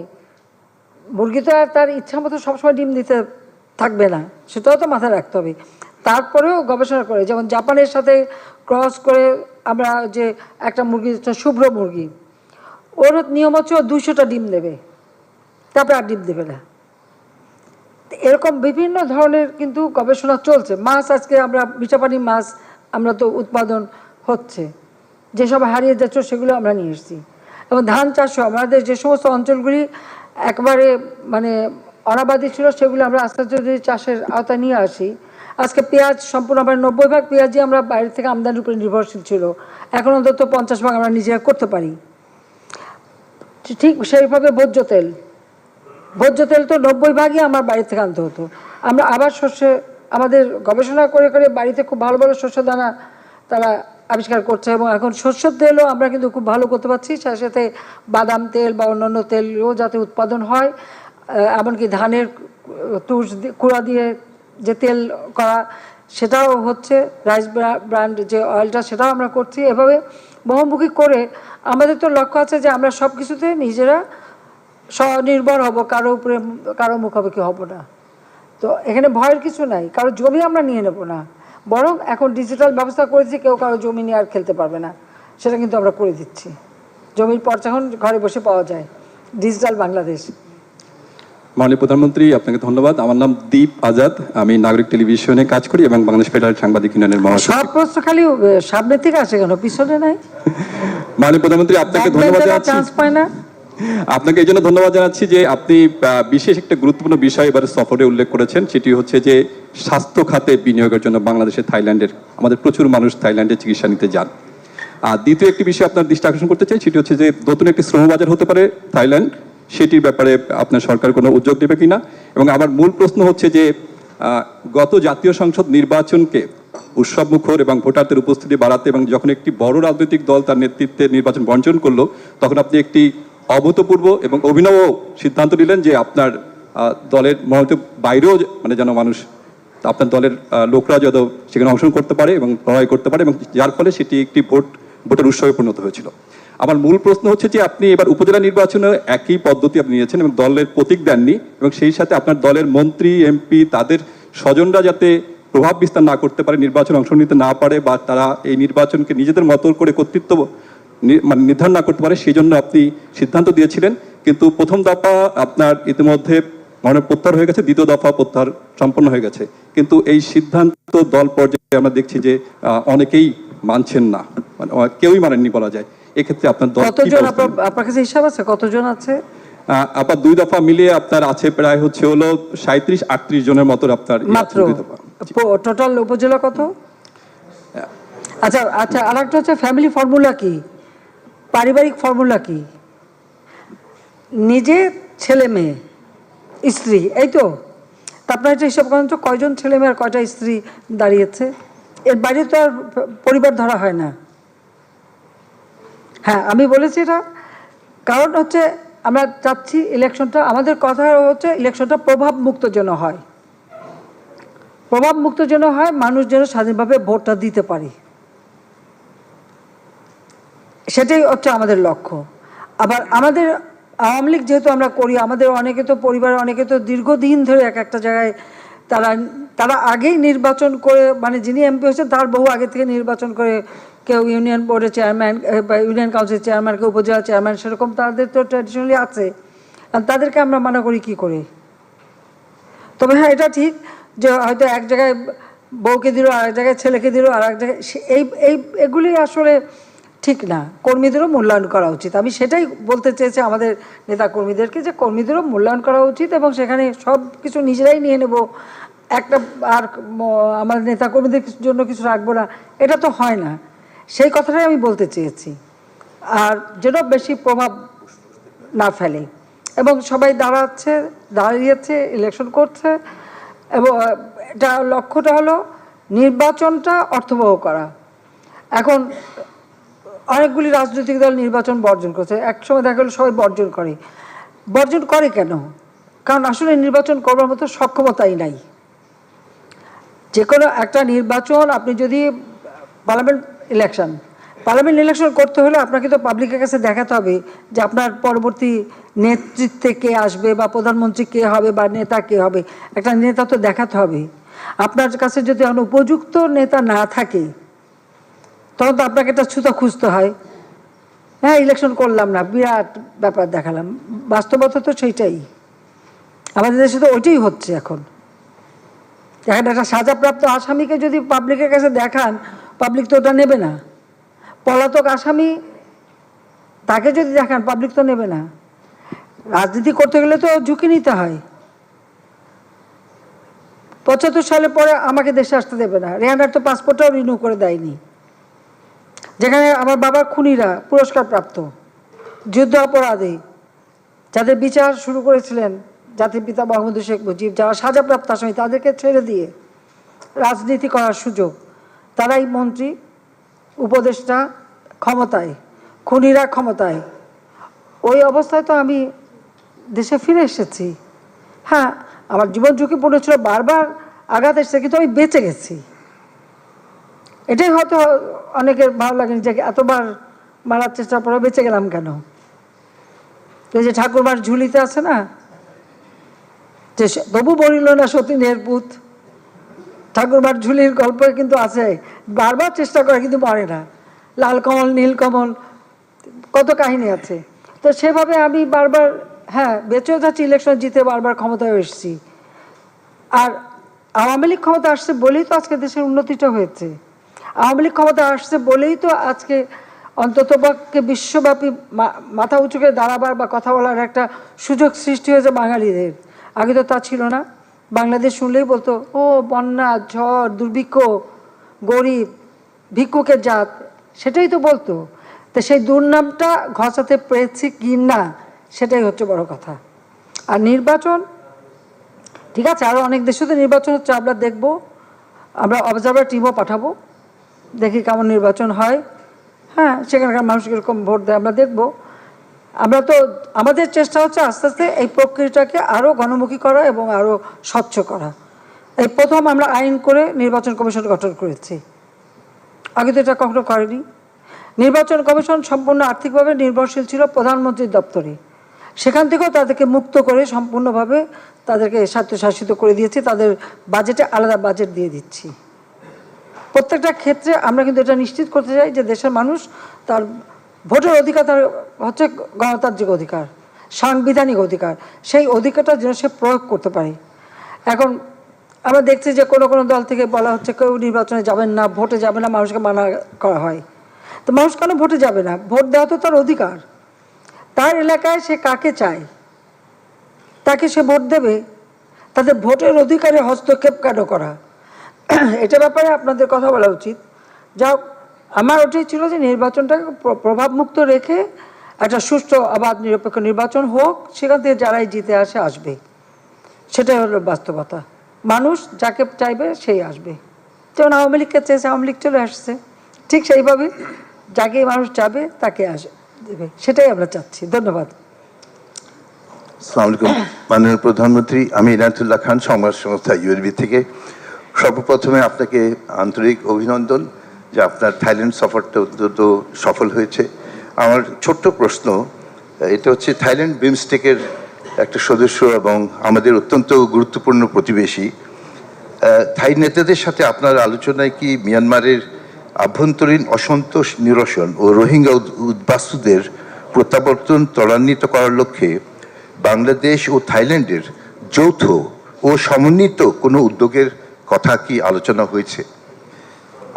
S1: মুরগি তো আর তার ইচ্ছা মতো সবসময় ডিম দিতে থাকবে না, সেটাও তো মাথায় রাখতে হবে। তারপরেও গবেষণা করে, যেমন জাপানের সাথে ক্রস করে আমরা যে একটা মুরগি, শুভ্র মুরগি, ওর নিয়ম হচ্ছে 200টা ডিম দেবে, তারপরে আর ডিম দেবে না। এরকম বিভিন্ন ধরনের কিন্তু গবেষণা চলছে। মাছ, আজকে আমরা মিঠাপানি মাছ আমরা তো উৎপাদন হচ্ছে, যেসব হারিয়ে যাচ্ছে সেগুলো আমরা নিয়ে এসেছি। এবং ধান চাষও আমাদের যে সমস্ত অঞ্চলগুলি একবারে মানে অনাবাদী ছিল, সেগুলো আমরা আস্তে আস্তে যদি চাষের আওতায় নিয়ে আসি। আজকে পেঁয়াজ সম্পূর্ণ আমরা 90% পেঁয়াজই আমরা বাইরে থেকে আমদানির উপরে নির্ভরশীল ছিল, এখন অন্তত 50% আমরা নিজেরা করতে পারি। ঠিক সেইভাবে ভোজ্য তেল তো 90%ই আমার বাড়ি থেকে আনতে হতো। আমরা আবার শস্যে আমাদের গবেষণা করে করে বাড়িতে খুব ভালো ভালো শস্য দানা তারা আবিষ্কার করছে, এবং এখন শস্যের তেলও আমরা কিন্তু খুব ভালো করতে পারছি। সাথে সাথে বাদাম তেল বা অন্যান্য তেলও যাতে উৎপাদন হয়, এমনকি ধানের তুষ কুড়া দিয়ে যে তেল করা সেটাও হচ্ছে, রাইস ব্র্যান্ড যে অয়েলটা সেটাও আমরা করছি। এভাবে বহুমুখী করে আমাদের তো লক্ষ্য আছে যে আমরা সব কিছুতে নিজেরা স্বনির্ভর হব, কারো উপরে কারো মুখাপেক্ষি হব না। তো এখানে ভয়ের কিছু নাই, কারো জমি আমরা নিয়ে নেব না, বরং এখন ডিজিটাল ব্যবস্থা করেছি, কেউ কারো জমি নিয়ে আর খেলতে পারবে না, সেটা কিন্তু আমরা করে দিচ্ছি। জমির পর্চা এখন ঘরে বসে পাওয়া যায়, ডিজিটাল বাংলাদেশ।
S6: মাননীয় প্রধানমন্ত্রী, আপনাকে ধন্যবাদ। আমার নাম দীপ আজাদ, আমি নাগরিক টেলিভিশনে কাজ করি এবং বাংলাদেশ ফেডারেল সাংবাদিক ইউনিয়নের মহাসচিব।
S1: সব প্রশ্ন খালি সামনের থেকে আসে কেন, পিছনে নাই?
S6: মাননীয় প্রধানমন্ত্রী, আপনাকে ধন্যবাদ জানাচ্ছি।
S1: চান্স পায় না।
S6: আপনাকে এই জন্য ধন্যবাদ জানাচ্ছি যে আপনি বিশেষ একটা গুরুত্বপূর্ণ বিষয় এবারে সফরে উল্লেখ করেছেন, সেটি হচ্ছে যে স্বাস্থ্য খাতে বিনিয়োগের জন্য বাংলাদেশে থাইল্যান্ডের আমাদের প্রচুর মানুষ থাইল্যান্ডে চিকিৎসা নিতে যান। আর দ্বিতীয় একটি বিষয় আপনার দৃষ্টি আকর্ষণ করতে চাই, সেটি হচ্ছে যে নতুন একটি শ্রমবাজার হতে পারে থাইল্যান্ড, সেটির ব্যাপারে আপনার সরকার কোনো উদ্যোগ নেবে কিনা। এবং আমার মূল প্রশ্ন হচ্ছে যে গত জাতীয় সংসদ নির্বাচনকে উৎসবমুখর এবং ভোটারদের উপস্থিতি বাড়াতে, এবং যখন একটি বড় রাজনৈতিক দল তার নেতৃত্বে নির্বাচন বর্জন করলো, তখন আপনি একটি অভূতপূর্ব এবং অভিনব সিদ্ধান্ত নিলেন যে আপনার দলের মনোনীত বাইরেও মানে যেন মানুষ, আপনার দলের লোকরা যত সেখানে অংশগ্রহণ করতে পারে এবং লড়াই করতে পারে, এবং যার ফলে সেটি একটি ভোটের উৎসবে পরিণত হয়েছিল। আমার মূল প্রশ্ন হচ্ছে যে আপনি এবার উপজেলা নির্বাচনে একই পদ্ধতি আপনি নিয়েছেন এবং দলের প্রতীক দেননি, এবং সেই সাথে আপনার দলের মন্ত্রী এমপি তাদের স্বজনরা যাতে প্রভাব বিস্তার না করতে পারে, নির্বাচনে অংশ নিতে না পারে, বা তারা এই নির্বাচনকে নিজেদের মতো করে কর্তৃত্ব মানে নির্ধারণ না করতে পারে, সেই জন্য আপনি সিদ্ধান্ত দিয়েছিলেন। কিন্তু প্রথম দফা আপনার ইতিমধ্যে প্রত্যাহার হয়ে গেছে, দ্বিতীয় দফা প্রত্যাহার সম্পন্ন হয়ে গেছে, কিন্তু এই সিদ্ধান্ত দল পর্যায়ে আমরা দেখছি যে অনেকেই মানছেন না, মানে কেউই মানেননি বলা যায়। এক্ষেত্রে আপনার দল
S1: কতজন, আপনার কাছে হিসাব আছে কতজন আছে?
S6: আপনার দুই দফা মিলিয়ে আপনার আছে প্রায় হচ্ছে হলো 37-38 জনের মতো আপনার
S1: মাত্র। টোটাল উপজেলা কত? আচ্ছা আচ্ছা, আর একটা হচ্ছে ফ্যামিলি ফর্মুলা কি, পারিবারিক ফর্মুলা কি? নিজে, ছেলে মেয়ে, স্ত্রী, এই তো। আপনার একটা হিসাব করেন তো, কয়জন ছেলে মেয়ে আর কয়টা স্ত্রী দাঁড়িয়েছে? এর বাইরে তো আর পরিবার ধরা হয় না। হ্যাঁ, আমি বলেছি এটা, কারণ হচ্ছে আমরা চাচ্ছি ইলেকশনটা, আমাদের কথা হচ্ছে ইলেকশনটা প্রভাব মুক্ত যেন হয়, প্রভাব মুক্ত যেন হয়, মানুষ যেন স্বাধীনভাবে ভোটটা দিতে পারে, সেটাই হচ্ছে আমাদের লক্ষ্য। আবার আমাদের আওয়ামী লীগ যেহেতু আমরা করি, আমাদের অনেকে তো পরিবারের অনেকে তো দীর্ঘদিন ধরে এক একটা জায়গায় তারা আগেই নির্বাচন করে, মানে যিনি এমপি হয়েছেন তার বহু আগে থেকে নির্বাচন করে, কেউ ইউনিয়ন বোর্ডের চেয়ারম্যান বা ইউনিয়ন কাউন্সিল চেয়ারম্যান, কেউ উপজেলা চেয়ারম্যান, সেরকম তাদের তো ট্র্যাডিশনালি আছে। তাদেরকে আমরা মনে করি কি করে? তবে হ্যাঁ, এটা ঠিক যে হয়তো এক জায়গায় বউকে দিল আরেক জায়গায়, ছেলেকে দিল আরেক জায়গায়, এগুলি আসলে ঠিক না। কর্মীদেরও মূল্যায়ন করা উচিত। আমি সেটাই বলতে চেয়েছি আমাদের নেতা কর্মীদেরকে, যে কর্মীদেরও মূল্যায়ন করা উচিত এবং সেখানে সব কিছু নিজেরাই নিয়ে নেব, একটা আর আমার নেতা কর্মীদের জন্য কিছু রাখবো না, এটা তো হয় না। সেই কথাটাই আমি বলতে চেয়েছি। আর যেন বেশি প্রভাব না ফেলে, এবং সবাই দাঁড়িয়েছে, ইলেকশন করছে, এবং এটা লক্ষ্যটা হলো নির্বাচনটা অর্থবহ করা। এখন অনেকগুলি রাজনৈতিক দল নির্বাচন বর্জন করছে, একসময় দেখা গেলো সবাই বর্জন করে কেন? কারণ আসলে নির্বাচন করবার মতো সক্ষমতাই নাই। যে কোনো একটা নির্বাচন, আপনি যদি পার্লামেন্ট ইলেকশন করতে হলে আপনাকে তো পাবলিকের কাছে দেখাতে হবে যে আপনার পরবর্তী নেতৃত্বে কে আসবে, বা প্রধানমন্ত্রী কে হবে, বা নেতা কে হবে। একটা নেতা তো দেখাতে হবে। আপনার কাছে যদি উপযুক্ত নেতা না থাকে, তখন তো আপনাকে একটা ছুতো খুঁজতে হয়। হ্যাঁ, ইলেকশন করলাম না, বিরাট ব্যাপার দেখালাম। বাস্তবতা তো সেইটাই, আমাদের দেশে তো ওইটাই হচ্ছে এখন। একটা সাজাপ্রাপ্ত আসামিকে যদি পাবলিকের কাছে দেখান, পাবলিক তো ওটা নেবে না। পলাতক আসামি, তাকে যদি দেখান, পাবলিক তো নেবে না। রাজনীতি করতে গেলে তো ঝুঁকি নিতে হয়। 75 সালের পরে আমাকে দেশে আসতে দেবে না, রেহানার তো পাসপোর্টটাও রিনিউ করে দেয়নি। যেখানে আমার বাবার খুনিরা পুরস্কারপ্রাপ্ত, যুদ্ধ অপরাধী, যাদের বিচার শুরু করেছিলেন জাতির পিতা বঙ্গবন্ধু শেখ মুজিব, যারা সাজাপ্রাপ্ত আসামি, তাদেরকে ছেড়ে দিয়ে রাজনীতি করার সুযোগ, তারাই মন্ত্রী, উপদেষ্টা ক্ষমতায়, খুনিরা ক্ষমতায়। ওই অবস্থায় তো আমি দেশে ফিরে এসেছি। হ্যাঁ, আমার জীবন ঝুঁকিপূর্ণ ছিল, বারবার আঘাত এসেছে, কিন্তু আমি বেঁচে গেছি। এটাই হয়তো অনেকের ভালো লাগেনি যে এতবার মারার চেষ্টার পরে বেঁচে গেলাম কেন। এই যে ঠাকুরমার ঝুলিতে আছে না, যে তবু বলিল না সতীনের পুত, ঠাকুরমার ঝুলির গল্প কিন্তু আছে। বারবার চেষ্টা করে কিন্তু পারে না। লাল কমল, নীল কমল, কত কাহিনী আছে। তো সেভাবে আমি বারবার, হ্যাঁ, বেঁচেও যাচ্ছি, ইলেকশন জিতে বারবার ক্ষমতায় এসেছি। আর আওয়ামী লীগ ক্ষমতা আসছে বলেই তো আজকে দেশের উন্নতিটা হয়েছে। আওয়ামী লীগ ক্ষমতা আসছে বলেই তো আজকে অন্ততপক্ষে বিশ্বব্যাপী মাথা উঁচু করে দাঁড়াবার বা কথা বলার একটা সুযোগ সৃষ্টি হয়েছে বাঙালিদের। আগে তো তা ছিল না। বাংলাদেশ শুনলেই বলতো, ও বন্যা, ঝড়, দুর্ভিক্ষ, গরিব, ভিক্ষুকের জাত, সেটাই তো বলতো। তো সেই দুর্নামটা ঘষাতে পেরেছি কি না, সেটাই হচ্ছে বড় কথা। আর নির্বাচন, ঠিক আছে, আরও অনেক দেশে তো নির্বাচন হচ্ছে, আমরা দেখব, আমরা অবজারভার টিমও পাঠাবো, দেখি কেমন নির্বাচন হয়। হ্যাঁ, সেখানকার মানুষ কীরকম ভোট দেয় আমরা দেখব। আমরা তো, আমাদের চেষ্টা হচ্ছে আস্তে আস্তে এই প্রক্রিয়াটাকে আরও গণমুখী করা এবং আরও স্বচ্ছ করা। এই প্রথম আমরা আইন করে নির্বাচন কমিশন গঠন করেছি, আগে তো এটা কখনো করেনি। নির্বাচন কমিশন সম্পূর্ণ আর্থিকভাবে নির্ভরশীল ছিল প্রধানমন্ত্রীর দপ্তরে। সেখান থেকেও তাদেরকে মুক্ত করে সম্পূর্ণভাবে তাদেরকে স্বায়ত্তশাসিত করে দিয়েছি, তাদের বাজেটে আলাদা বাজেট দিয়ে দিচ্ছি। প্রত্যেকটা ক্ষেত্রে আমরা কিন্তু এটা নিশ্চিত করতে চাই যে দেশের মানুষ তার ভোটের অধিকার, তার হচ্ছে গণতান্ত্রিক অধিকার, সাংবিধানিক অধিকার, সেই অধিকারটা যেন সে প্রয়োগ করতে পারে। এখন আমরা দেখছি যে কোনো কোনো দল থেকে বলা হচ্ছে কেউ নির্বাচনে যাবেন না, ভোটে যাবে না, মানুষকে মানা করা হয়। তো মানুষ কেন ভোটে যাবে না? ভোট দেওয়া তো তার অধিকার। তার এলাকায় সে কাকে চায় তাকে সে ভোট দেবে। তাদের ভোটের অধিকারে হস্তক্ষেপ কেন করা, এটা ব্যাপারে আপনাদের কথা বলা উচিত। যা আমার ওটাই ছিল যে নির্বাচনটাকে প্রভাবমুক্ত রেখে একটা সুষ্ঠু অবাধ নিরপেক্ষ নির্বাচন হোক, সেখান থেকে যারাই জিতে আসবে, সেটাই হলো বাস্তবতা। মানুষ যাকে চাইবে সেই আসবে। যেমন আওয়ামী লীগকে চেয়েছে, আওয়ামী লীগ চলে আসছে, ঠিক সেইভাবে যাকে মানুষ চাবে তাকে দেবে, সেটাই আমরা চাচ্ছি। ধন্যবাদ।
S7: আসসালামু আলাইকুম মাননীয় প্রধানমন্ত্রী, আমি ইনায়তুল্লাহ খান, সংবাদ সংস্থা ইউএলবি থেকে। সর্বপ্রথমে আপনাকে আন্তরিক অভিনন্দন যে আপনার থাইল্যান্ড সফরটা অত্যন্ত সফল হয়েছে। আমার ছোট্ট প্রশ্ন, এটা হচ্ছে থাইল্যান্ড বিমস্টেকের একটা সদস্য এবং আমাদের অত্যন্ত গুরুত্বপূর্ণ প্রতিবেশী। থাই নেতাদের সাথে আপনার আলোচনায় কি মিয়ানমারের আভ্যন্তরীণ অসন্তোষ নিরসন ও রোহিঙ্গা উদ্বাস্তুদের প্রত্যাবর্তন ত্বরান্বিত করার লক্ষ্যে বাংলাদেশ ও থাইল্যান্ডের যৌথ ও সমন্বিত কোনো উদ্যোগের কথা কি আলোচনা হয়েছে?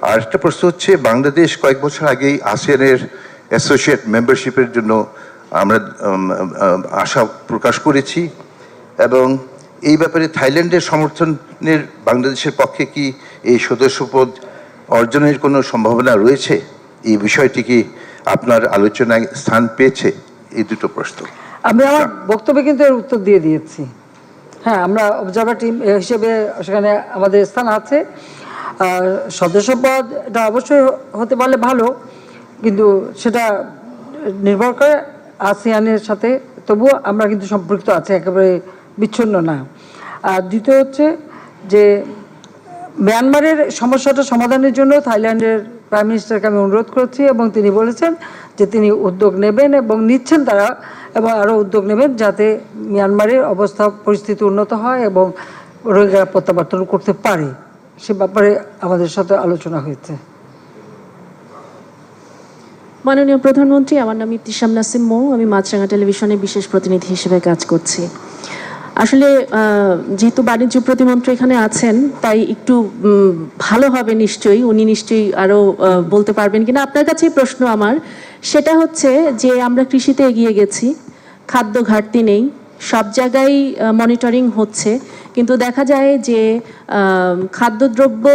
S7: আর একটা প্রশ্ন হচ্ছে, বাংলাদেশ কয়েক বছর আগেই আসিয়ানের অ্যাসোসিয়েট মেম্বারশিপের জন্য আমরা আশা প্রকাশ করেছি, এবং এই ব্যাপারে থাইল্যান্ডের সমর্থনের বাংলাদেশের পক্ষে কি এই সদস্যপদ অর্জনের কোনো সম্ভাবনা রয়েছে? এই বিষয়টি কি আপনার আলোচনায় স্থান পেয়েছে? এই দুটো প্রশ্ন।
S1: আমি আমার বক্তব্যে কিন্তু এর উত্তর দিয়ে দিয়েছি। হ্যাঁ, আমরা অবজারভার টিম হিসেবে সেখানে আমাদের স্থান আছে। সদস্যপদ এটা অবশ্যই হতে পারলে ভালো, কিন্তু সেটা নির্ভর করে আসিয়ানের সাথে। তবুও আমরা কিন্তু সম্পৃক্ত আছি, একেবারে বিচ্ছিন্ন না। আর দ্বিতীয় হচ্ছে যে মিয়ানমারের সমস্যাটা সমাধানের জন্য থাইল্যান্ডের প্রাইম মিনিস্টারকে আমি অনুরোধ করেছি, এবং তিনি বলেছেন যে তিনি উদ্যোগ নেবেন এবং নিচ্ছেন তারা, এবং আরও উদ্যোগ নেবেন যাতে মিয়ানমারের অবস্থা পরিস্থিতি উন্নত হয় এবং রোহিঙ্গারা প্রত্যাবর্তন করতে পারে। সে ব্যাপারে আমাদের সাথে আলোচনা হয়েছে।
S8: মাননীয় প্রধানমন্ত্রী, আমার নাম ইবতিসাম নাসিম মৌ, আমি মাছরাঙা টেলিভিশনের বিশেষ প্রতিনিধি হিসেবে কাজ করছি। আসলে যেহেতু বাণিজ্য প্রতিমন্ত্রী এখানে আছেন, তাই একটু ভালো হবে নিশ্চয়ই, উনি নিশ্চয়ই আরও বলতে পারবেন কিনা। আপনার কাছেই প্রশ্ন আমার, সেটা হচ্ছে যে আমরা কৃষিতে এগিয়ে গেছি, খাদ্য ঘাটতি নেই, সব জায়গায় মনিটরিং হচ্ছে, কিন্তু দেখা যায় যে খাদ্যদ্রব্য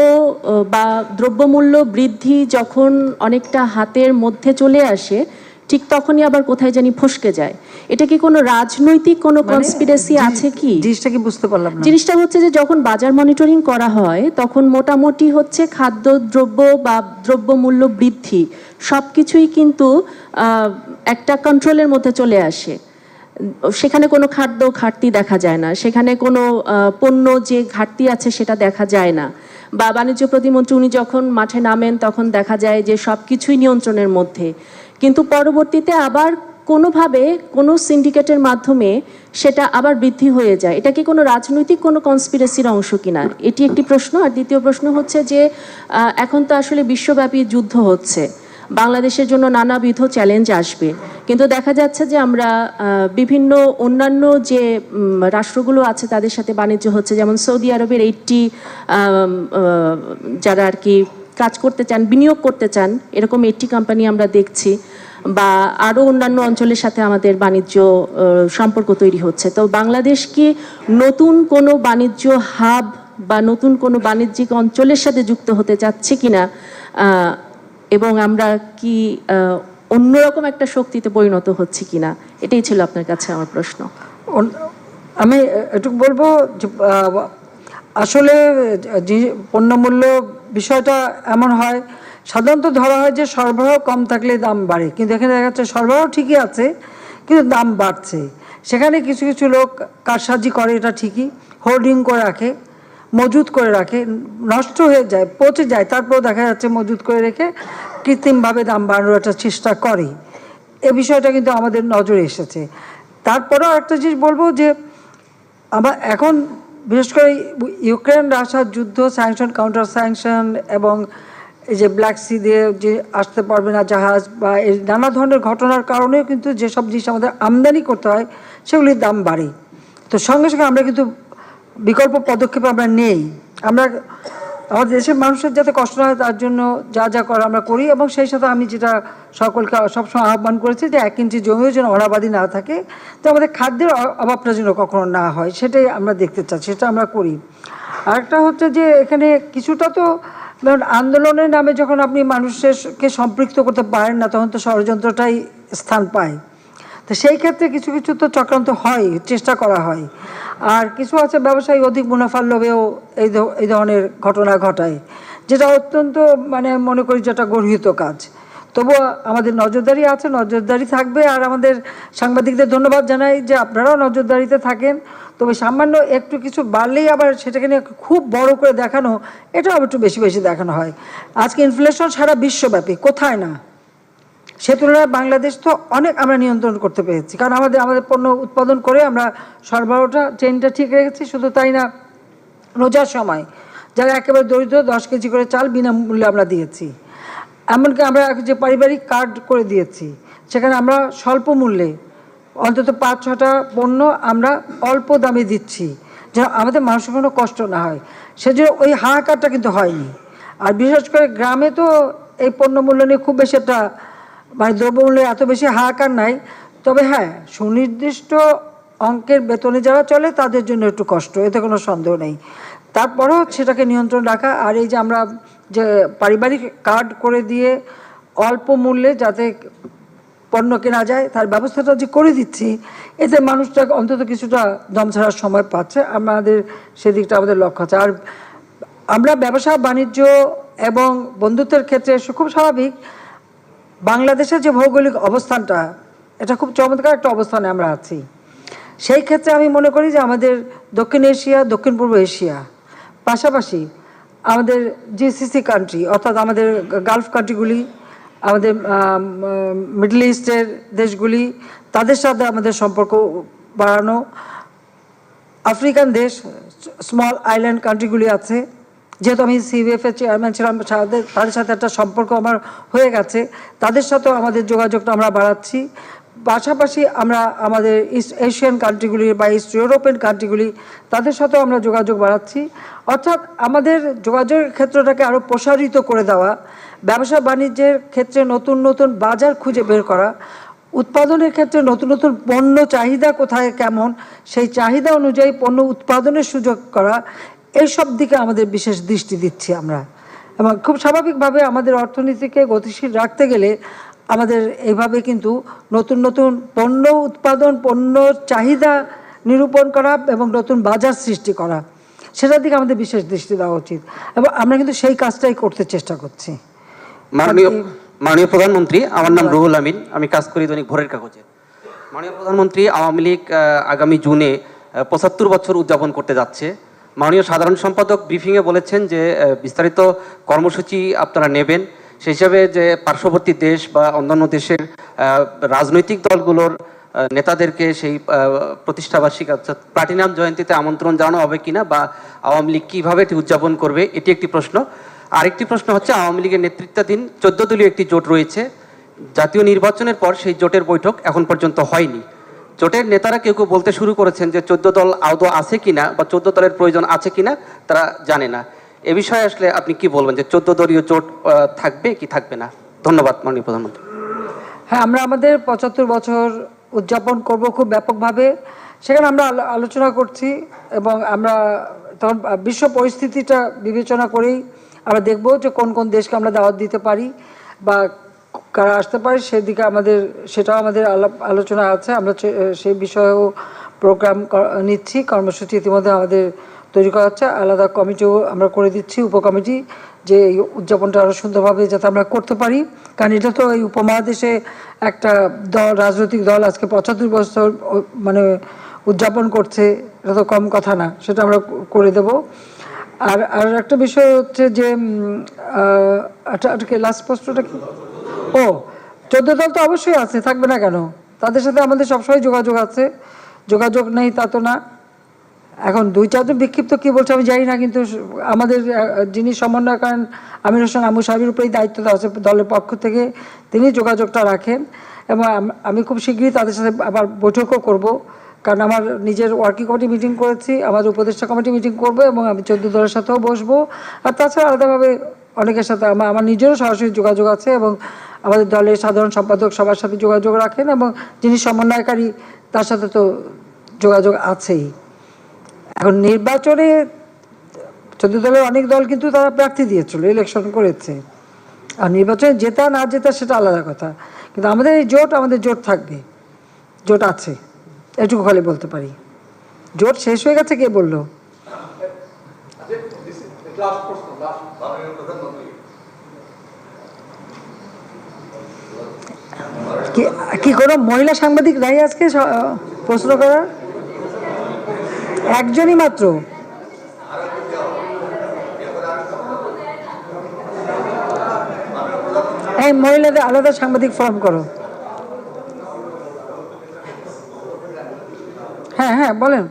S8: বা দ্রব্যমূল্য বৃদ্ধি যখন অনেকটা হাতের মধ্যে চলে আসে, ঠিক তখনই আবার কোথায় জানি ফসকে যায়। এটা কি কোনো রাজনৈতিক কোনো কনস্পিরেসি আছে কি?
S1: জিনিসটা কি বুঝতে পারলাম না।
S8: জিনিসটা হচ্ছে যে যখন বাজার মনিটরিং করা হয়, তখন মোটামুটি হচ্ছে খাদ্যদ্রব্য বা দ্রব্যমূল্য বৃদ্ধি সবকিছুই কিন্তু একটা কন্ট্রোলের মধ্যে চলে আসে। সেখানে কোনো খাদ্য ঘাটতি দেখা যায় না, সেখানে কোনো পণ্য যে ঘাটতি আছে সেটা দেখা যায় না। বা বাণিজ্য প্রতিমন্ত্রী উনি যখন মাঠে নামেন তখন দেখা যায় যে সব কিছুই নিয়ন্ত্রণের মধ্যে, কিন্তু পরবর্তীতে আবার কোনোভাবে কোনো সিন্ডিকেটের মাধ্যমে সেটা আবার বৃদ্ধি হয়ে যায়। এটা কি কোনো রাজনৈতিক কোনো কনস্পিরেসির অংশ কিনা, এটি একটি প্রশ্ন। আর দ্বিতীয় প্রশ্ন হচ্ছে যে এখন তো আসলে বিশ্বব্যাপী যুদ্ধ হচ্ছে, বাংলাদেশের জন্য নানাবিধ চ্যালেঞ্জ আসবে, কিন্তু দেখা যাচ্ছে যে আমরা বিভিন্ন অন্যান্য যে রাষ্ট্রগুলো আছে তাদের সাথে বাণিজ্য হচ্ছে, যেমন সৌদি আরবের 80 যারা আর কি কাজ করতে চান, বিনিয়োগ করতে চান, এরকম 80 কোম্পানি আমরা দেখছি, বা আরও অন্যান্য অঞ্চলের সাথে আমাদের বাণিজ্য সম্পর্ক তৈরি হচ্ছে। তো বাংলাদেশ কি নতুন কোনো বাণিজ্য হাব বা নতুন কোনো বাণিজ্যিক অঞ্চলের সাথে যুক্ত হতে চাচ্ছে কিনা, এবং আমরা কি অন্যরকম একটা শক্তিতে পরিণত হচ্ছে কিনা, এটাই ছিল আপনার কাছে আমার প্রশ্ন।
S1: আমি এটুকু বলবো যে আসলে যে পণ্যমূল্য বিষয়টা এমন হয়, সাধারণত ধরা হয় যে সরবরাহ কম থাকলে দাম বাড়ে, কিন্তু এখানে দেখা যাচ্ছে সরবরাহ ঠিকই আছে কিন্তু দাম বাড়ছে। সেখানে কিছু কিছু লোক কারসাজি করে, এটা ঠিকই, হোর্ডিং করে রাখে, মজুত করে রাখে, নষ্ট হয়ে যায়, পচে যায়, তারপর দেখা যাচ্ছে মজুত করে রেখে কৃত্রিমভাবে দাম বাড়ানোর একটা চেষ্টা করে। এ বিষয়টা কিন্তু আমাদের নজরে এসেছে। তারপরেও একটা জিনিস বলবো যে আবার এখন বিশেষ করে ইউক্রেন রাশিয়ার যুদ্ধ, স্যাংশন, কাউন্টার স্যাংশন, এবং এই যে ব্ল্যাক সি দিয়ে যে আসতে পারবে না জাহাজ, বা এই নানা ধরনের ঘটনার কারণেও কিন্তু যেসব জিনিস আমাদের আমদানি করতে হয় সেগুলির দাম বাড়ে। তো সঙ্গে সঙ্গে আমরা কিন্তু বিকল্প পদক্ষেপ আমরা নেই। আমরা আমাদের দেশের মানুষের যাতে কষ্ট না হয় তার জন্য যা যা করা আমরা করি, এবং সেই সাথে আমি যেটা সকলকে সবসময় আহ্বান করেছি যে 1 ইঞ্চি জমিও যেন অনাবাদি না থাকে, তো আমাদের খাদ্যের অভাবটা যেন কখনো না হয়, সেটাই আমরা দেখতে চাচ্ছি, সেটা আমরা করি। আরেকটা হচ্ছে যে এখানে কিছুটা তো ধরুন আন্দোলনের নামে যখন আপনি মানুষকে সম্পৃক্ত করতে পারেন না, তখন তো ষড়যন্ত্রটাই স্থান পায়। তো সেই ক্ষেত্রে কিছু কিছু তো চক্রান্ত হয়, চেষ্টা করা হয়। আর কিছু আছে ব্যবসায়ী অধিক মুনাফার লোভেও এই ধরনের ঘটনা ঘটায়, যেটা অত্যন্ত মনে করি যেটা গর্হিত কাজ। তবুও আমাদের নজরদারি আছে, নজরদারি থাকবে। আর আমাদের সাংবাদিকদের ধন্যবাদ জানাই যে আপনারাও নজরদারিতে থাকেন। তবে সামান্য একটু কিছু বাড়লেই আবার সেটাকে নিয়ে খুব বড় করে দেখানো, এটাও একটু বেশি বেশি দেখানো হয়। আজকে ইনফ্লেশন সারা বিশ্বব্যাপী, কোথায় না, সে তুলনায় বাংলাদেশ তো অনেক আমরা নিয়ন্ত্রণ করতে পেরেছি, কারণ আমাদের পণ্য উৎপাদন করে আমরা সরবরাহটা চেইনটা ঠিক রেখেছি। শুধু তাই না, রোজার সময় যারা একেবারে দরিদ্র 10 কেজি করে চাল বিনামূল্যে আমরা দিয়েছি। এমনকি আমরা যে পারিবারিক কার্ড করে দিয়েছি, সেখানে আমরা স্বল্প মূল্যে অন্তত 5-6টা পণ্য আমরা অল্প দামে দিচ্ছি, যেন আমাদের মানুষের কোনো কষ্ট না হয়, সেজন্য ওই হাহাকারটা কিন্তু হয়নি। আর বিশেষ করে গ্রামে তো এই পণ্যমূল্য নিয়ে খুব বেশি একটা মানে দ্রব্যমূল্যে এত বেশি হাহাকার নাই। তবে হ্যাঁ, সুনির্দিষ্ট অঙ্কের বেতনে যারা চলে তাদের জন্য একটু কষ্ট, এতে কোনো সন্দেহ নেই। তারপরেও সেটাকে নিয়ন্ত্রণ রাখা, আর এই যে আমরা যে পারিবারিক কার্ড করে দিয়ে অল্প মূল্যে যাতে পণ্য কেনা যায় তার ব্যবস্থাটা যে করে দিচ্ছি, এতে মানুষটা অন্তত কিছুটা দম ছাড়ার সময় পাচ্ছে। আমাদের সেদিকটা আমাদের লক্ষ্য আছে। আর আমরা ব্যবসা বাণিজ্য এবং বন্ধুত্বের ক্ষেত্রে খুব স্বাভাবিক, বাংলাদেশের যে ভৌগোলিক অবস্থানটা, এটা খুব চমৎকার একটা অবস্থানে আমরা আছি। সেই ক্ষেত্রে আমি মনে করি যে আমাদের দক্ষিণ এশিয়া, দক্ষিণ পূর্ব এশিয়া, পাশাপাশি আমাদের জিসিসি কান্ট্রি অর্থাৎ আমাদের গালফ কান্ট্রিগুলি, আমাদের মিডল ইস্টের দেশগুলি, তাদের সাথে আমাদের সম্পর্ক বাড়ানো, আফ্রিকান দেশ, স্মল আইল্যান্ড কান্ট্রিগুলি আছে, যেহেতু আমি সিবিএফের চেয়ারম্যান ছিলাম, তাদের সাথে একটা সম্পর্ক আমার হয়ে গেছে, তাদের সাথেও আমাদের যোগাযোগটা আমরা বাড়াচ্ছি। পাশাপাশি আমরা আমাদের ইস্ট এশিয়ান কান্ট্রিগুলি বা ইস্ট ইউরোপিয়ান কান্ট্রিগুলি, তাদের সাথেও আমরা যোগাযোগ বাড়াচ্ছি। অর্থাৎ আমাদের যোগাযোগের ক্ষেত্রটাকে আরও প্রসারিত করে দেওয়া, ব্যবসা বাণিজ্যের ক্ষেত্রে নতুন নতুন বাজার খুঁজে বের করা, উৎপাদনের ক্ষেত্রে নতুন নতুন পণ্য চাহিদা কোথায় কেমন, সেই চাহিদা অনুযায়ী পণ্য উৎপাদনের সুযোগ করা, এইসব দিকে আমাদের বিশেষ দৃষ্টি দিচ্ছি আমরা। এবং খুব স্বাভাবিকভাবে আমাদের অর্থনীতিকে গতিশীল রাখতে গেলে আমাদের এইভাবে কিন্তু নতুন নতুন পণ্য উৎপাদন, পণ্য চাহিদা নিরূপণ করা এবং নতুন বাজার সৃষ্টি করা, সেটার দিকে আমাদের বিশেষ দৃষ্টি দেওয়া উচিত। এবং আমরা কিন্তু সেই কাজটাই করতে চেষ্টা করছি।
S9: মাননীয় প্রধানমন্ত্রী, আমার নাম রুহুল আমিন, আমি কাজ করি দৈনিক ভোরের কাগজে। মাননীয় প্রধানমন্ত্রী, আওয়ামী লীগ আগামী জুনে ৭৫ বছর উদযাপন করতে যাচ্ছে। মাননীয় সাধারণ সম্পাদক ব্রিফিংয়ে বলেছেন যে বিস্তারিত কর্মসূচি আপনারা নেবেন, সেই হিসাবে যে পার্শ্ববর্তী দেশ বা অন্যান্য দেশের রাজনৈতিক দলগুলোর নেতাদেরকে সেই প্রতিষ্ঠাবার্ষিকী অর্থাৎ প্লাটিনাম জয়ন্তীতে আমন্ত্রণ জানানো হবে কিনা, বা আওয়ামী লীগ কীভাবে এটি উদযাপন করবে, এটি একটি প্রশ্ন। আরেকটি প্রশ্ন হচ্ছে, আওয়ামী লীগের নেতৃত্বাধীন 14 দলীয় একটি জোট রয়েছে। জাতীয় নির্বাচনের পর সেই জোটের বৈঠক এখন পর্যন্ত হয়নি। জোটের নেতারা কেউ কেউ বলতে শুরু করেছেন যে 14 দল আদৌ আছে কিনা বা 14 দলের প্রয়োজন আছে কিনা তারা জানে না। এ বিষয়ে আসলে আপনি কি বলবেন, যে 14 দলীয় জোট থাকবে কি থাকবে না? ধন্যবাদ মাননীয় প্রধানমন্ত্রী।
S1: হ্যাঁ, আমরা আমাদের 75 বছর উদযাপন করব খুব ব্যাপকভাবে, সেখানে আমরা আলোচনা করছি এবং আমরা তখন বিশ্ব পরিস্থিতিটা বিবেচনা করেই আমরা দেখব যে কোন কোন দেশকে আমরা দাওয়াত দিতে পারি বা কারা আসতে পারে, সেদিকে সেটাও আমাদের আলোচনা আছে। আমরা সেই বিষয়েও প্রোগ্রাম নিচ্ছি, কর্মসূচি ইতিমধ্যে আমাদের তৈরি করা হচ্ছে, আলাদা কমিটিও আমরা করে দিচ্ছি, উপকমিটি, যে এই উদযাপনটা আরও সুন্দরভাবে যাতে আমরা করতে পারি। কারণ এটা তো এই উপমহাদেশে একটা দল, রাজনৈতিক দল আজকে 75 বছর মানে উদযাপন করছে, এটা তো কম কথা না, সেটা আমরা করে দেব। আর একটা বিষয় হচ্ছে যে লাস্ট প্রশ্নটা কি? 14 দল তো অবশ্যই আছে, থাকবে না কেন? তাদের সাথে আমাদের সবসময় যোগাযোগ আছে, যোগাযোগ নেই তা তো না। এখন 2-4 জন বিক্ষিপ্ত কী বলছে আমি জানি না, কিন্তু আমাদের যিনি সমন্বয় করেন আমির হোসেন আমু সাহেবের উপরেই দায়িত্ব দেওয়া আছে দলের পক্ষ থেকে, তিনি যোগাযোগটা রাখেন। এবং আমি খুব শীঘ্রই তাদের সাথে আবার বৈঠকও করব, কারণ আমার নিজের ওয়ার্কিং কমিটি মিটিং করেছি, আমাদের উপদেষ্টা কমিটি মিটিং করব এবং আমি 14 দলের সাথেও বসবো। আর তাছাড়া আলাদাভাবে অনেকের সাথে আমার নিজেরও সরাসরি যোগাযোগ আছে এবং আমাদের দলের সাধারণ সম্পাদক সবার সাথে যোগাযোগ রাখেন এবং যিনি সমন্বয়কারী তার সাথে তো যোগাযোগ আছেই। এখন নির্বাচনে 14 দলের অনেক দল কিন্তু তারা প্রার্থী দিয়েছিল, ইলেকশন করেছে, আর নির্বাচনে জেতা না জেতা সেটা আলাদা কথা, কিন্তু আমাদের এই আমাদের জোট থাকবে, জোট আছে, এটুকু খালি বলতে পারি। জোট শেষ হয়ে গেছে কে বললো? কি কোনো মহিলা সাংবাদিক নাই আজকে প্রশ্ন করার? একজনই মাত্র। এই মহিলাদের আলাদা সাংবাদিক ফর্ম করো। হ্যাঁ হ্যাঁ বলেন।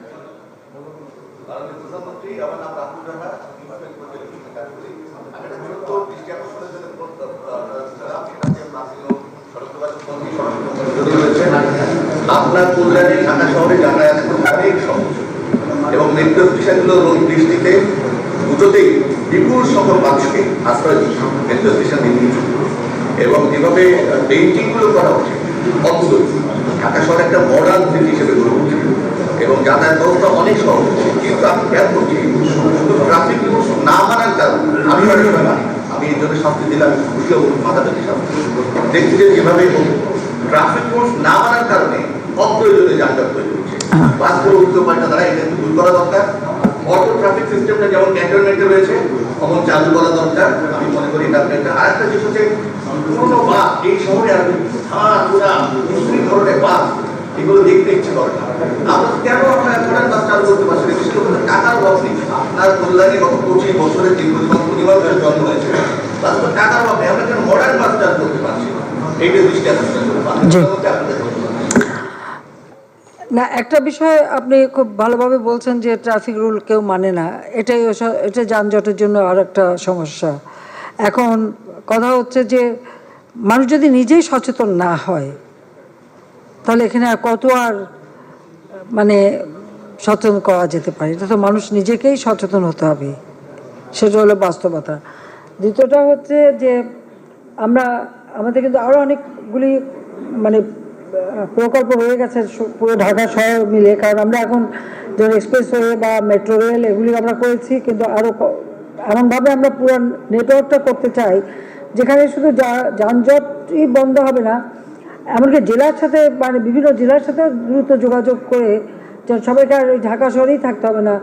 S7: আপনার কল্যাণে ঢাকা শহরে যাতায়াত করতে অনেক সহজ এবং মেট্রো আশ্রয় দিচ্ছে মেট্রো স্টেশন নির্মিত এবং যেভাবে পেইন্টিংগুলো করা হচ্ছে অদ্ভুত। ঢাকা শহর একটা মডার্ন সিটি হিসেবে গড়ে উঠছে এবং যাতায়াত ব্যবস্থা অনেক সহজ হচ্ছে, কিন্তু আমি খেয়াল করছি শুধু ট্রাফিক রুলস না মানার কারণে আমি অনেক সময় মানি, আমি এই জন্য শাস্তি দিলে আমি খুশিও মাথাটাকে শাস্তি দেখছি যে যেভাবে ট্রাফিক রুলস না মানার কারণে অপ্রয়োজনীয় যানজট তৈরি হচ্ছে। বাসগুলো উল্টো পাল্টা দ্বারা এটা দূর করা দরকার। অটো ট্রাফিক সিস্টেমটা যেমন ক্যান্টনমেন্টে রয়েছে তখন চালু করা দরকার, আমি মনে করি এটা একটা। আরেকটা জিনিস হচ্ছে পুরোনো বাস এই শহরে আর ধরনের বাস এগুলো দেখতে ইচ্ছে করে না। আমরা কেন মডার্ন বাস চালু করতে পারছি না? বিশেষ করে টাকার অভাব নেই। আপনার কল্যাণে গত 25 বছরে দীর্ঘদিন পরিবারের জন্ম হয়েছে, বাস তো টাকার অভাব নেই, আমরা কেন মডার্ন বাস চালু করতে পারছি না? এইটা দৃষ্টি আকর্ষণ করবো আপনাদের।
S1: না, একটা বিষয় আপনি খুব ভালোভাবে বলছেন যে ট্রাফিক রুল কেউ মানে না, এটা যানজটের জন্য আর একটা সমস্যা। এখন কথা হচ্ছে যে মানুষ যদি নিজেই সচেতন না হয় তাহলে এখানে আর কত আর মানে সচেতন করা যেতে পারে? এটা তো মানুষ নিজেকেই সচেতন হতে হবে, সেটা হলো বাস্তবতা। দ্বিতীয়টা হচ্ছে যে আমাদের কিন্তু আরও অনেকগুলি মানে প্রকল্প হয়ে গেছে পুরো ঢাকা শহর মিলে, কারণ আমরা এখন যেমন এক্সপ্রেসওয়ে বা মেট্রো রেল এগুলি আমরা করেছি, কিন্তু আরও এমনভাবে আমরা পুরো নেটওয়ার্কটা করতে চাই যেখানে শুধু যানজটই বন্ধ হবে না, এমনকি জেলার সাথে মানে বিভিন্ন জেলার সাথে দ্রুত যোগাযোগ করে যেন সবাইকে আর ওই ঢাকা শহরেই থাকতে হবে না,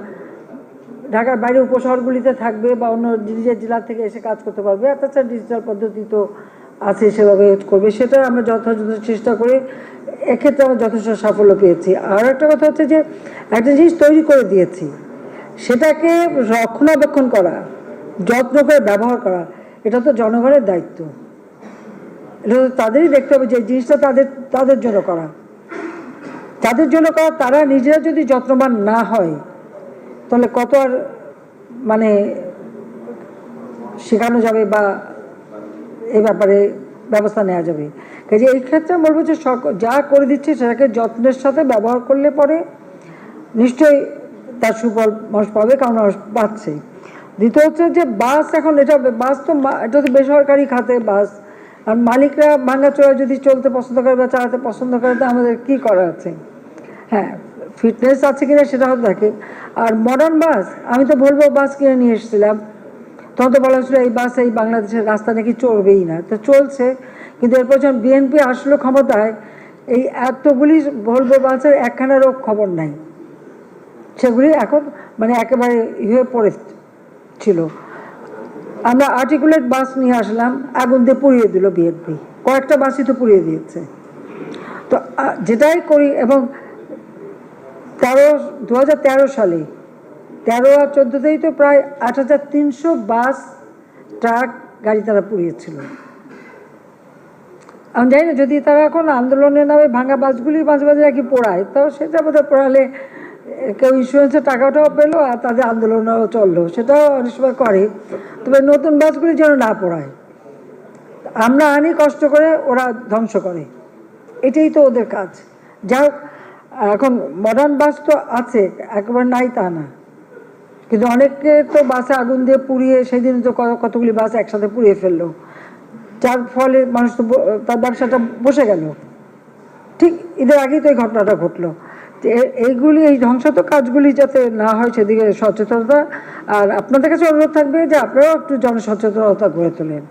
S1: ঢাকার বাইরে উপশহরগুলিতে থাকবে বা অন্য নিজের জেলা থেকে এসে কাজ করতে পারবে। আর তাছাড়া ডিজিটাল পদ্ধতি তো আছে, সেভাবে করবে, সেটা আমরা যথাযথ চেষ্টা করে এক্ষেত্রে আমরা যথেষ্ট সাফল্য পেয়েছি। আর একটা কথা হচ্ছে যে একটা জিনিস তৈরি করে দিয়েছি, সেটাকে রক্ষণাবেক্ষণ করা, যত্ন করে ব্যবহার করা, এটা তো জনগণের দায়িত্ব। এটা তো তাদেরই দেখতে হবে যে জিনিসটা তাদের জন্য করা, তারা নিজেরা যদি যত্নবান না হয় তাহলে কত আর মানে শেখানো যাবে বা এই ব্যাপারে ব্যবস্থা নেওয়া যাবে। কাজে এই ক্ষেত্রে বলবো যে যা করে দিচ্ছে সেটাকে যত্নের সাথে ব্যবহার করলে পরে নিশ্চয়ই তার সুফল মানুষ পাবে, কারণ মানুষ পাচ্ছে। দ্বিতীয় হচ্ছে যে বাস, এখন এটা তো বেসরকারি খাতে বাস, আর মালিকরা ভাঙাচোরা যদি চলতে পছন্দ করে বা চালাতে পছন্দ করে, তো আমাদের কী করা আছে? হ্যাঁ, ফিটনেস আছে কিনা সেটা হয়তো থাকে। আর মডার্ন বাস, আমি তো বলবো বাস কিনে নিয়ে এসেছিলাম, তখন তো বলা হচ্ছিল এই বাস এই বাংলাদেশের রাস্তা নাকি চলবেই না, তো চলছে। কিন্তু এরপর যখন বিএনপি আসলো ক্ষমতায়, এই এতগুলি ভলভো বাসের একখানারও খবর নাই, সেগুলি এখন মানে একেবারে হয়ে পড়েছিল। আমরা আর্টিকুলেট বাস নিয়ে আসলাম, আগুন দিয়ে পুড়িয়ে দিল বিএনপি, কয়েকটা বাসই তো পুড়িয়ে দিয়েছে। তো যেটাই করি, এবং 2013 সালে 13 আর 14তেই তো প্রায় 8300 বাস ট্রাক গাড়ি তারা পুড়িয়েছিল। আমি জানি না যদি তারা এখন আন্দোলনের নামে ভাঙা বাসগুলি মাঝে মাঝে নাকি পোড়ায়, তো সেটা বোধহয় পোড়ালে কেউ ইন্স্যুরেন্সের টাকাটাও পেলো আর তাদের আন্দোলনও চললো, সেটাও অনেক সময় করে। তবে নতুন বাসগুলি যেন না পোড়ায়, আমরা আনি কষ্ট করে, ওরা ধ্বংস করে, এটাই তো ওদের কাজ। যাই হোক, এখন মডার্ন বাস তো আছে, একেবারে নাই তা না, কিন্তু অনেকে তো বাসে আগুন দিয়ে পুড়িয়ে, সেই দিন তো কতগুলি বাস একসাথে পুড়িয়ে ফেললো, যার ফলে মানুষ তো তার ব্যবসাটা বসে গেল। ঠিক ঈদের আগেই তো এই ঘটনাটা ঘটলো। এই ধ্বংসাত্মক কাজগুলি যাতে না হয় সেদিকে সচেতনতা। আর আপনাদের কাছে অনুরোধ থাকবে যে আপনারাও একটু জনসচেতনতা গড়ে তোলেন।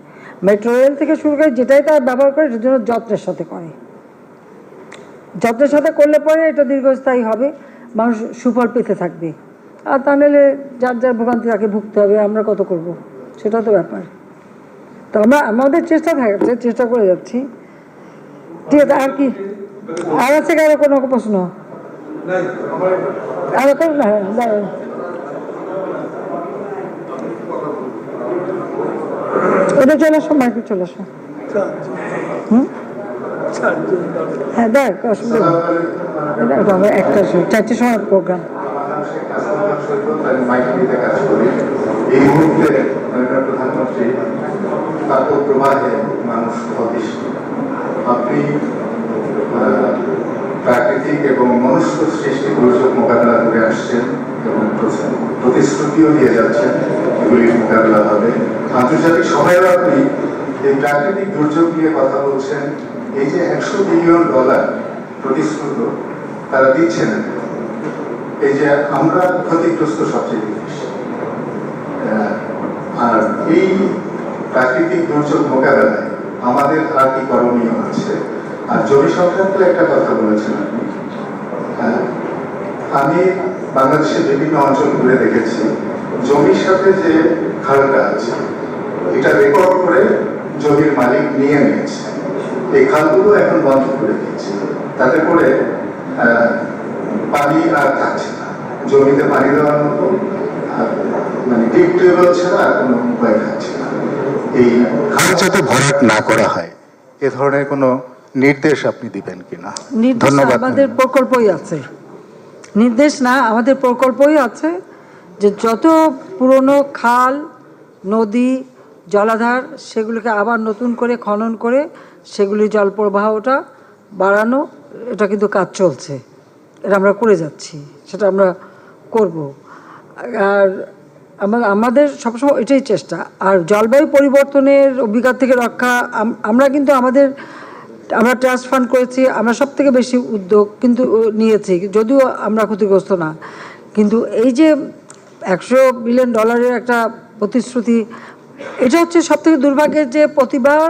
S1: মেট্রো রেল থেকে শুরু করে যেটাই তারা ব্যবহার করে সেটার জন্য যত্নের সাথে করে, যত্নের সাথে করলে পরে এটা দীর্ঘস্থায়ী হবে, মানুষ সুফল পেতে থাকবে। আর তা নাহলে যার ভোগান্তি তাকে ভুগতে হবে, আমরা কত করব, সেটা তো ব্যাপার। তো আমাদের চেষ্টা করে যাচ্ছি। ঠিক আছে, আর কি আর আছে কারো কোনো প্রশ্ন? আর না, এটা চলে আসো, মাইকে চলে আসো। হ্যাঁ দেখ, অসুবিধা একটা 4টের সময় প্রোগ্রাম।
S7: এই মুহূর্তে প্রধানমন্ত্রী তাপ প্রবাহে মানুষ অতিষ্ঠ। আপনি প্রাকৃতিক এবং মনুষ্য সৃষ্টি দুর্যোগ মোকাবেলা করে আসছেন এবং প্রতি
S10: প্রতিশ্রুতিও দিয়ে যাচ্ছেন এগুলির মোকাবেলা হবে। আন্তর্জাতিক সহায়তা আপনি এই প্রাকৃতিক দুর্যোগ নিয়ে কথা বলছেন, এই যে $100 বিলিয়ন প্রতিশ্রুত তারা দিচ্ছে না, এই যে আমরা ক্ষতিগ্রস্ত সবচেয়ে বেশি। আর এই প্রাকৃতিক দুর্যোগ মোকাবেলায় আমাদের আর কি করণীয় আছে? আর জমি সংক্রান্ত একটা কথা বলেছেন আপনি। আমি বাংলাদেশের বিভিন্ন অঞ্চল ঘুরে দেখেছি, জমির সাথে যে খালটা আছে এটা রেকর্ড করে জমির মালিক নিয়ে নিয়েছে। এই খালগুলো এখন বন্ধ করে দিয়েছে, তাতে করে পানি আর থাকছে না, জমিতে পানি দেওয়ার মতো মানে ডিপ টিউবওয়েল ছাড়া আর কোনো উপায় থাকছে না। এই খাল যাতে ভরাট না করা হয় এ ধরনের কোনো নির্দেশ আপনি দিবেন কিনা?
S1: ধন্যবাদ। আমাদের প্রকল্পই আছে, নির্দেশ না, আমাদের প্রকল্পই আছে যে যত পুরনো খাল, নদী, জলাধার সেগুলিকে আবার নতুন করে খনন করে সেগুলি জল প্রবাহটা বাড়ানো, এটা কিন্তু কাজ চলছে, এটা আমরা করে যাচ্ছি, সেটা আমরা করব। আর আমাদের সবসময় এটাই চেষ্টা। আর জলবায়ু পরিবর্তনের অভিজ্ঞতা থেকে রক্ষা, আমরা কিন্তু আমরা ট্রাস্ট ফান্ড করেছি, আমরা সব থেকে বেশি উদ্যোগ কিন্তু নিয়েছি, যদিও আমরা ক্ষতিগ্রস্ত না। কিন্তু এই যে $100 বিলিয়ন একটা প্রতিশ্রুতি, এটা হচ্ছে সব থেকে দুর্ভাগ্যের যে প্রতিবার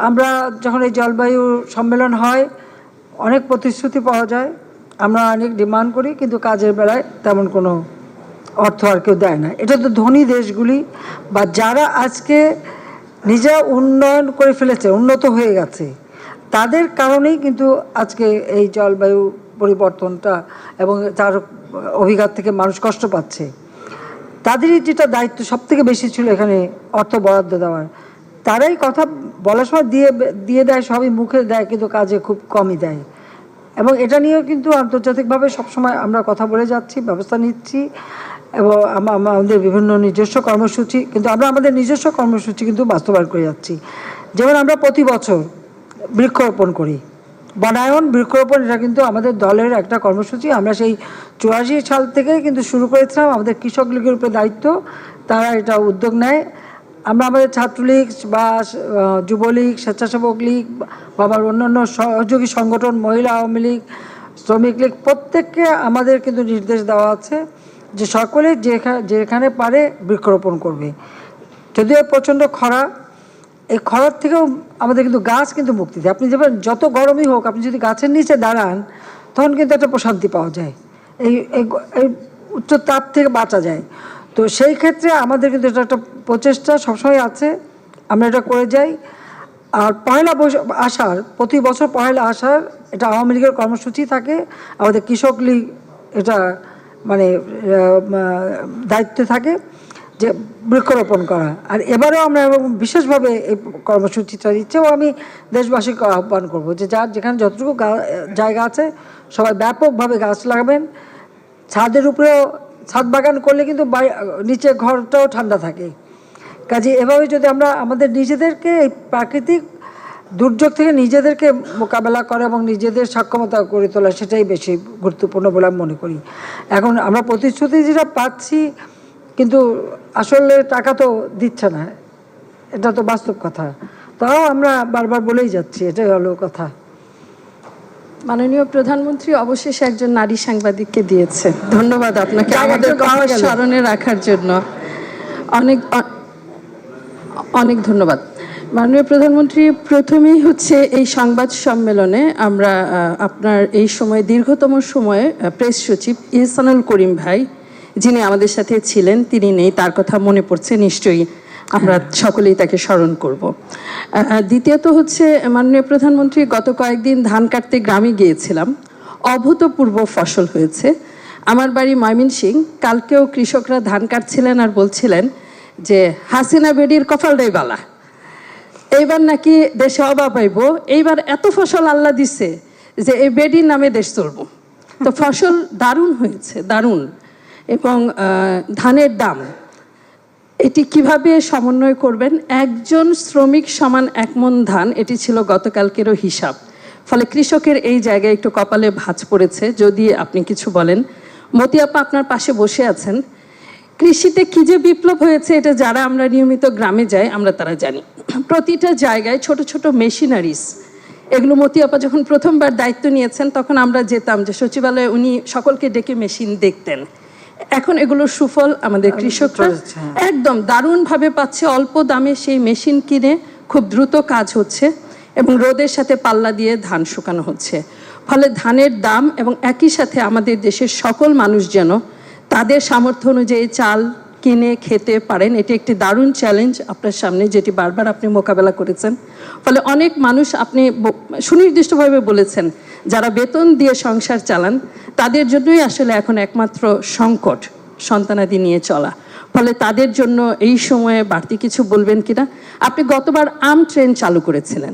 S1: আমরা যখন এই জলবায়ু সম্মেলন হয় অনেক প্রতিশ্রুতি পাওয়া যায়, আমরা অনেক ডিমান্ড করি, কিন্তু কাজের বেলায় তেমন কোনো অর্থ আর কেউ দেয় না। এটা তো ধনী দেশগুলি বা যারা আজকে নিজেরা উন্নয়ন করে ফেলেছে, উন্নত হয়ে গেছে, তাদের কারণেই কিন্তু আজকে এই জলবায়ু পরিবর্তনটা এবং তার অভিজ্ঞতা থেকে মানুষ কষ্ট পাচ্ছে। তাদেরই যেটা দায়িত্ব সব থেকে বেশি ছিল এখানে অর্থ বরাদ্দ দেওয়ার, তারাই কথা বলার সময় দিয়ে দেয়, সবই মুখে দেয়, কিন্তু কাজে খুব কমই দেয়। এবং এটা নিয়েও কিন্তু আন্তর্জাতিকভাবে সবসময় আমরা কথা বলে যাচ্ছি, ব্যবস্থা নিচ্ছি, এবং আমাদের বিভিন্ন নিজস্ব কর্মসূচি, কিন্তু আমরা আমাদের নিজস্ব কর্মসূচি কিন্তু বাস্তবায়ন করে যাচ্ছি। যেমন আমরা প্রতি বছর বৃক্ষরোপণ করি, বনায়ন বৃক্ষরোপণ, এটা কিন্তু আমাদের দলের একটা কর্মসূচি। আমরা সেই 84 সাল থেকে কিন্তু শুরু করেছিলাম, আমাদের কৃষক লীগের উপরে দায়িত্ব, তারা এটা উদ্যোগ নেয়। আমরা আমাদের ছাত্রলীগ বা যুবলীগ, স্বেচ্ছাসেবক লীগ বা আমার অন্যান্য সহযোগী সংগঠন, মহিলা আওয়ামী লীগ, শ্রমিক লীগ, প্রত্যেককে আমাদের কিন্তু নির্দেশ দেওয়া আছে যে সকলে যেখানে পারে বৃক্ষরোপণ করবে। যদিও প্রচণ্ড খরা, এই খরার থেকেও আমাদের কিন্তু গাছ কিন্তু মুক্তি দেয়। আপনি যেমন যত গরমই হোক, আপনি যদি গাছের নিচে দাঁড়ান তখন কিন্তু একটা প্রশান্তি পাওয়া যায়, এই উচ্চ তাপ থেকে বাঁচা যায়। তো সেই ক্ষেত্রে আমাদের কিন্তু এটা একটা প্রচেষ্টা সবসময় আছে, আমরা এটা করে যাই। আর প্রতি বছর পহেলা আষাঢ় এটা আওয়ামী লীগের কর্মসূচি থাকে, আমাদের কৃষক লীগ এটা মানে দায়িত্ব থাকে যে বৃক্ষরোপণ করা। আর এবারেও আমরা বিশেষভাবে এই কর্মসূচিটা দিচ্ছি, এবং আমি দেশবাসীকে আহ্বান করবো যে যার যেখানে যতটুকু জায়গা আছে সবাই ব্যাপকভাবে গাছ লাগাবেন। ছাদের উপরেও ছাদ বাগান করলে কিন্তু নিচে ঘরটাও ঠান্ডা থাকে। কাজে এভাবে যদি আমরা আমাদের নিজেদেরকে এই প্রাকৃতিক দুর্যোগ থেকে নিজেদেরকে মোকাবেলা করা এবং নিজেদের সক্ষমতা করে তোলা, সেটাই বেশি গুরুত্বপূর্ণ বলে আমি মনে করি। এখন আমরা প্রতিশ্রুতি যেটা পাচ্ছি, কিন্তু আসলে টাকা তো দিচ্ছে না, এটা তো বাস্তব কথা। তাও আমরা বারবার বলেই যাচ্ছি, এটাই হলো কথা।
S8: মাননীয় প্রধানমন্ত্রী অবশেষে একজন নারী সাংবাদিককে দিয়েছে, ধন্যবাদ আপনাকে আমাদের কথা স্মরণে রাখার জন্য, অনেক অনেক ধন্যবাদ। মাননীয় প্রধানমন্ত্রী, প্রথমেই হচ্ছে এই সংবাদ সম্মেলনে আমরা আপনার এই সময় দীর্ঘতম সময়ে প্রেস সচিব ইহসানুল করিম ভাই, যিনি আমাদের সাথে ছিলেন, তিনি নেই, তার কথা মনে পড়ছে নিশ্চয়ই, আমরা সকলেই তাকে স্মরণ করব। দ্বিতীয়ত হচ্ছে মাননীয় প্রধানমন্ত্রী, গত কয়েকদিন ধান কাটতে গ্রামে গিয়েছিলাম, অভূতপূর্ব ফসল হয়েছে। আমার বাড়ি ময়মনসিংহ, কালকেও কৃষকরা ধান কাটছিলেন আর বলছিলেন যে হাসিনা বেডির কপালটাই বালা, এইবার নাকি দেশে অভাব পাইব, এইবার এত ফসল আল্লাহ দিছে যে এই বেডির নামে দেশ চলব। তো ফসল দারুণ হয়েছে, দারুণ। এবং ধানের দাম, এটি কিভাবে সমন্বয় করবেন? একজন শ্রমিক সমান 1 মণ ধান, এটি ছিল গতকালকেরও হিসাব। ফলে কৃষকের এই জায়গায় একটু কপালে ভাঁজ পড়েছে, যদি আপনি কিছু বলেন। মতি আপা আপনার পাশে বসে আছেন,
S11: কৃষিতে কি যে বিপ্লব হয়েছে এটা যারা আমরা নিয়মিত গ্রামে যাই আমরা তারা জানি। প্রতিটা জায়গায় ছোট ছোট মেশিনারিজ, এগুলো মতি আপা যখন প্রথমবার দায়িত্ব নিয়েছেন তখন আমরা যেতাম যে সচিবালয়ে উনি সকলকে ডেকে মেশিন দেখতেন। এখন এগুলোর সুফল আমাদের কৃষকরা একদম দারুণভাবে পাচ্ছে। অল্প দামে সেই মেশিন কিনে খুব দ্রুত কাজ হচ্ছে এবং রোদের সাথে পাল্লা দিয়ে ধান শুকানো হচ্ছে। ফলে ধানের দাম এবং একই সাথে আমাদের দেশের সকল মানুষ যেন তাদের সামর্থ্য অনুযায়ী চাল কিনে খেতে পারেন, এটি একটি দারুণ চ্যালেঞ্জ আপনার সামনে, যেটি বারবার আপনি মোকাবেলা করেছেন। ফলে অনেক মানুষ, আপনি সুনির্দিষ্টভাবে বলেছেন, যারা বেতন দিয়ে সংসার চালান তাদের জন্যই আসলে এখন একমাত্র সংকট সন্তানাদি নিয়ে চলা। ফলে তাদের জন্য এই সময়ে বাড়তি কিছু বলবেন কিনা? আপনি গতবার আম ট্রেন চালু করেছিলেন,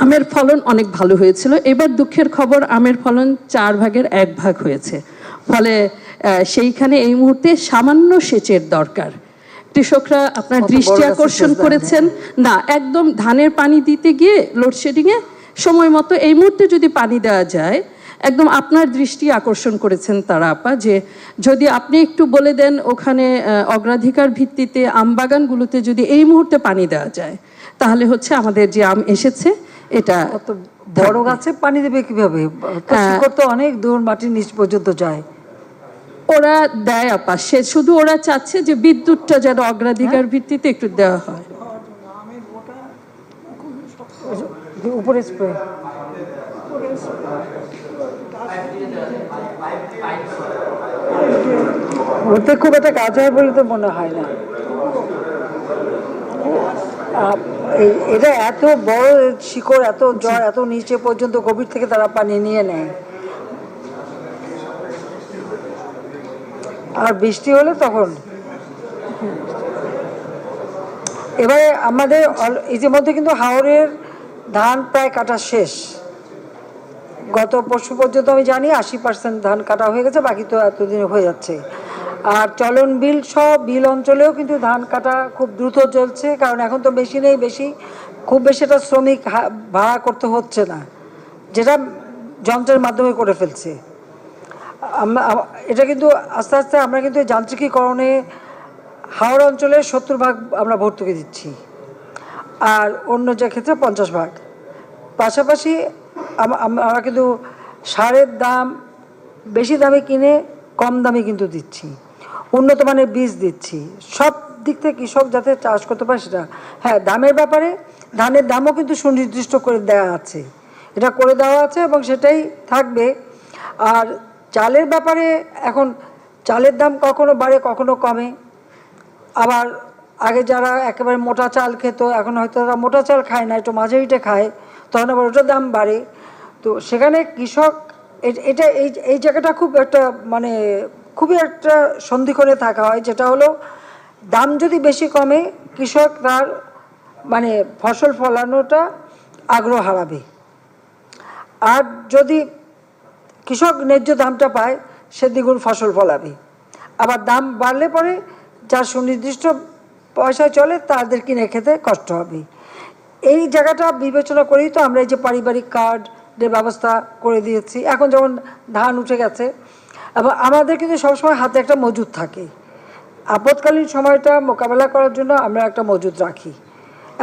S11: আমের ফলন অনেক ভালো হয়েছিল। এবার দুঃখের খবর, আমের ফলন 4 ভাগের 1 ভাগ হয়েছে। ফলে সেইখানে এই মুহূর্তে সামান্য সেচের দরকার। কৃষকরা আপনার দৃষ্টি আকর্ষণ করেছেন না, একদম ধানের পানি দিতে গিয়ে লোডশেডিংয়ে সময় মতো এই মুহূর্তে যদি পানি দেওয়া যায়, একদম আপনার দৃষ্টি আকর্ষণ করেছেন তারা আপা, যে যদি আপনি একটু বলে দেন ওখানে অগ্রাধিকার ভিত্তিতে আম বাগানগুলোতে যদি এই মুহূর্তে পানি দেওয়া যায়, তাহলে হচ্ছে আমাদের যে আম এসেছে এটা
S1: বড় গাছে পানি দেবে কিভাবে? শিকড় তো অনেক দূর মাটির নিচ পর্যন্ত যায়।
S11: ওরা দেয় আপা, সে শুধু ওরা চাচ্ছে যে বিদ্যুৎটা যেন অগ্রাধিকার ভিত্তিতে একটু দেওয়া হয়।
S1: উপরে স্প্রে ওতে খুব একটা কাজ হয় বলে তো মনে হয় না। এটা এত বড় শিকড়, এত জ্বর, এত নিচে পর্যন্ত গভীর থেকে তারা পানি নিয়ে নেয়। আর বৃষ্টি হলে তখন এবারে আমাদের ইতিমধ্যে কিন্তু হাওরের ধান প্রায় কাটা শেষ। গত পরশু পর্যন্ত আমি জানি 80% ধান কাটা হয়ে গেছে, বাকি তো এতদিন হয়ে যাচ্ছে। আর চলন বিল সব বিল অঞ্চলেও কিন্তু ধান কাটা খুব দ্রুত চলছে, কারণ এখন তো মেশিনেই খুব বেশি একটা শ্রমিক ভাড়া করতে হচ্ছে না, যেটা যন্ত্রের মাধ্যমে করে ফেলছে। এটা কিন্তু আস্তে আস্তে আমরা কিন্তু যান্ত্রিকীকরণে হাওড় অঞ্চলে 70 ভাগ আমরা ভর্তুকি দিচ্ছি, আর অন্য যে ক্ষেত্রে 50 ভাগ। পাশাপাশি আমরা কিন্তু সারের দাম বেশি দামে কিনে কম দামে কিন্তু দিচ্ছি, উন্নত মানের বীজ দিচ্ছি, সব দিক থেকে কৃষক যাতে চাষ করতে পারে সেটা। হ্যাঁ, দামের ব্যাপারে ধানের দামও কিন্তু সুনির্দিষ্ট করে দেওয়া আছে, এটা করে দেওয়া আছে এবং সেটাই থাকবে। আর চালের ব্যাপারে এখন চালের দাম কখনো বাড়ে কখনো কমে। আবার আগে যারা একেবারে মোটা চাল খেত, এখন হয়তো তারা মোটা চাল খায় না, একটু মাঝারিটা খায়, তখন আবার ওটার দাম বাড়ে। তো সেখানে কৃষক এটা এই জায়গাটা খুব একটা মানে খুবই একটা সন্ধিক্ষণে থাকা হয়, যেটা হলো দাম যদি বেশি কমে কৃষক তার মানে ফসল ফলানোটা আগ্রহ হারাবে, আর যদি কৃষক ন্যায্য দামটা পায় সে দ্বিগুণ ফসল ফলাবে। আবার দাম বাড়লে পরে যার সুনির্দিষ্ট পয়সায় চলে তাদের কিনে খেতে কষ্ট হবে। এই জায়গাটা বিবেচনা করেই তো আমরা এই যে পারিবারিক কার্ডের ব্যবস্থা করে দিয়েছি। এখন যেমন ধান উঠে গেছে এবং আমাদের কিন্তু সবসময় হাতে একটা মজুদ থাকে, আপৎকালীন সময়টা মোকাবেলা করার জন্য আমরা একটা মজুদ রাখি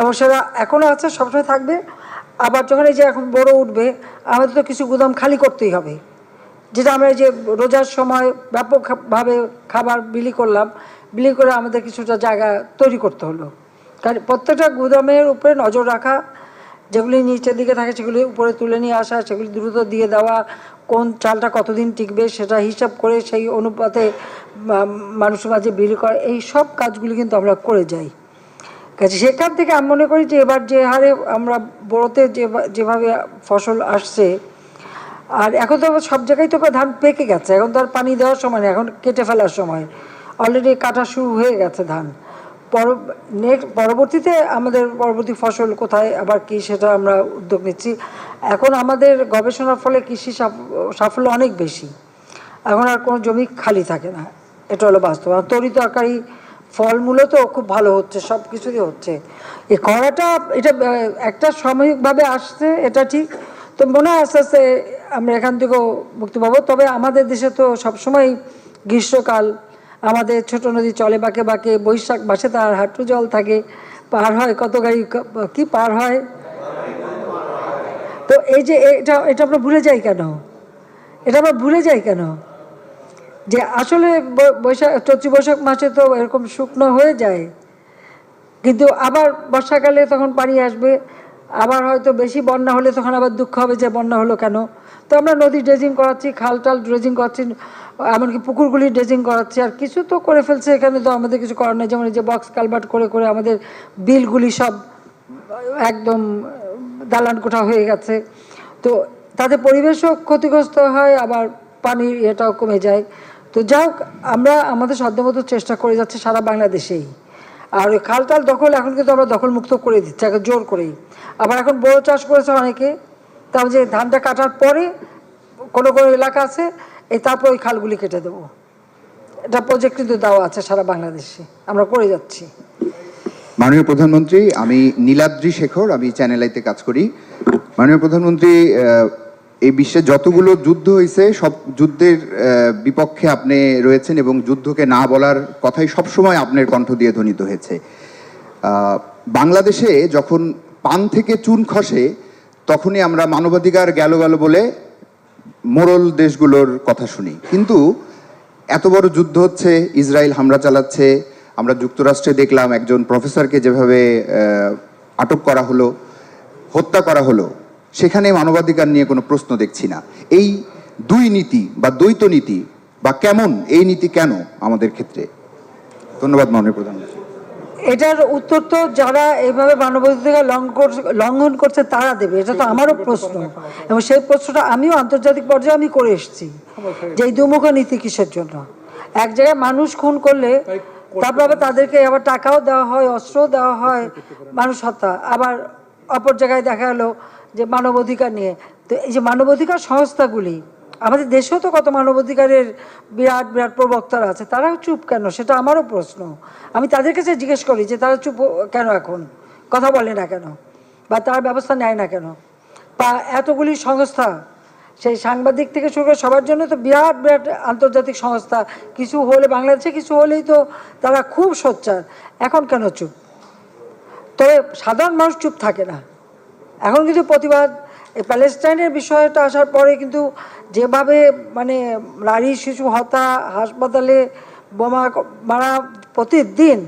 S1: এবং সেটা এখনও আছে, সবসময় থাকবে। আবার যখন এই যে এখন বড় উঠবে আমাদের তো কিছু গুদাম খালি করতেই হবে, যেটা আমরা এই যে রোজার সময় ব্যাপকভাবে খাবার বিলি করলাম, বিলি করে আমাদের কিছুটা জায়গা তৈরি করতে হলো। কারণ প্রত্যেকটা গুদামের উপরে নজর রাখা, যেগুলি নিচের দিকে থাকে সেগুলি উপরে তুলে নিয়ে আসা, সেগুলি দ্রুত দিয়ে দেওয়া, কোন চালটা কতদিন টিকবে সেটা হিসাব করে সেই অনুপাতে মানুষের মাঝে বিলি করা, এই সব কাজগুলি কিন্তু আমরা করে যাই। কাজে সেখান থেকে আমি মনে করি যে এবার যে হারে আমরা বড়োতে যেভাবে ফসল আসছে, আর এখন তো সব জায়গায় তো ধান পেকে গেছে, এখন তো আর পানি দেওয়ার সময় নেই, এখন কেটে ফেলার সময়, অলরেডি কাটা শুরু হয়ে গেছে ধান। পরবর্তীতে আমাদের পরবর্তী ফসল কোথায় আবার কি সেটা আমরা উদ্যোগ নিচ্ছি। এখন আমাদের গবেষণার ফলে কৃষি সাফল্য অনেক বেশি, এখন আর কোনো জমি খালি থাকে না, এটা হলো বাস্তব। আর তরি তরকারি ফলমূলও তো খুব ভালো হচ্ছে, সব কিছুই হচ্ছে। এই খরাটা এটা একটা সাময়িকভাবে আসছে, এটা ঠিক, তো মনে হয় আস্তে আস্তে আমরা এখান থেকেও মুক্তি পাবো। তবে আমাদের দেশে তো সবসময় গ্রীষ্মকাল আমাদের ছোট নদী চলে বাঁকে বাঁকে, বৈশাখ মাসে তার হাঁটু জল থাকে, পার হয় কত গাড়ি, কি পার হয়। তো এই যে এটা এটা আমরা ভুলে যাই কেন, এটা আমরা ভুলে যাই কেন যে আসলে চৈত্র বৈশাখ মাসে তো এরকম শুকনো হয়ে যায়, কিন্তু আবার বর্ষাকালে তখন পানি আসবে, আবার হয়তো বেশি বন্যা হলে তখন আবার দুঃখ হবে যে বন্যা হলো কেন। তো আমরা নদী ড্রেজিং করাচ্ছি, খাল টাল ড্রেজিং করাচ্ছি, এমনকি পুকুরগুলি ড্রেজিং করাচ্ছি, আর কিছু তো করে ফেলছে, এখানে তো আমাদের কিছু করার নেই। যেমন এই যে বক্স কালভার্ট করে করে আমাদের বিলগুলি সব একদম দালান কোঠা হয়ে গেছে। তো তাতে পরিবেশও ক্ষতিগ্রস্ত হয়, আবার পানির এটাও কমে যায়। তো যাই হোক, আমরা আমাদের সাধ্যমতো চেষ্টা করে যাচ্ছি সারা বাংলাদেশেই। আর ওই খালটাল দখল এখন কিন্তু আমরা দখলমুক্ত করে দিচ্ছি এখন জোর করেই। আবার এখন বড় চাষ করেছে অনেকে, তারপর যে ধানটা কাটার পরে কোনো কোনো এলাকা আছে তারপর ওই খালগুলি কেটে দেবো। এটা প্রজেক্ট কিন্তু দেওয়া আছে সারা বাংলাদেশে, আমরা করে যাচ্ছি।
S12: মাননীয় প্রধানমন্ত্রী, আমি নীলাদ্রি শেখর, আমি চ্যানেল আইতে কাজ করি। মাননীয় প্রধানমন্ত্রী, এই বিশ্বে যতগুলো যুদ্ধ হয়েছে সব যুদ্ধের বিপক্ষে আপনি রয়েছেন এবং যুদ্ধকে না বলার কথাই সবসময় আপনার কণ্ঠ দিয়ে ধ্বনিত হয়েছে। বাংলাদেশে যখন পান থেকে চুন খসে তখনই আমরা মানবাধিকার গেল গেল বলে মোড়ল দেশগুলোর কথা শুনি, কিন্তু এত বড় যুদ্ধ হচ্ছে, ইসরায়েল হামলা চালাচ্ছে, আমরা যুক্তরাষ্ট্রে দেখলাম একজন প্রফেসরকে যেভাবে আটক করা হলো, হত্যা করা হলো, সেখানে মানবাধিকার নিয়ে কোনো প্রশ্ন দেখছি না। এই দুই নীতি বা দ্বৈত নীতি বা কেমন এই নীতি কেন আমাদের ক্ষেত্রে? ধন্যবাদ মাননীয় প্রধানমন্ত্রী।
S1: এটার উত্তর তো যারা এইভাবে মানবাধিকার লঙ্ঘন করছে তারা দেবে, এটা তো আমারও প্রশ্ন, এবং সেই প্রশ্নটা আমিও আন্তর্জাতিক পর্যায়ে আমি করে এসেছি যে এই দুমুখ নীতি কিসের জন্য। এক জায়গায় মানুষ খুন করলে তারপর আবার তাদেরকে আবার টাকাও দেওয়া হয়, অস্ত্রও দেওয়া হয়, মানুষ হত্যা, আবার অপর জায়গায় দেখা গেলো যে মানবাধিকার নিয়ে। তো এই যে মানবাধিকার সংস্থাগুলি, আমাদের দেশেও তো কত মানবাধিকারের বিরাট বিরাট প্রবক্তারা আছে, তারাও চুপ কেন, সেটা আমারও প্রশ্ন। আমি তাদের কাছে জিজ্ঞেস করি যে তারা চুপ কেন, এখন কথা বলে না কেন, বা তার ব্যবস্থা নেয় না কেন। বা এতগুলি সংস্থা, সেই সাংবাদিক থেকে শুরু করে সবার জন্য তো বিরাট বিরাট আন্তর্জাতিক সংস্থা, কিছু হলে বাংলাদেশে কিছু হলেই তো তারা খুব সোচ্চার, এখন কেন চুপ? তবে সাধারণ মানুষ চুপ থাকে না, এখন কিন্তু প্রতিবাদ। এই প্যালেস্টাইনের বিষয়টা আসার পরে কিন্তু যেভাবে মানে নারী শিশু হত্যা, হাসপাতালে বোমা মারা প্রতিদিন,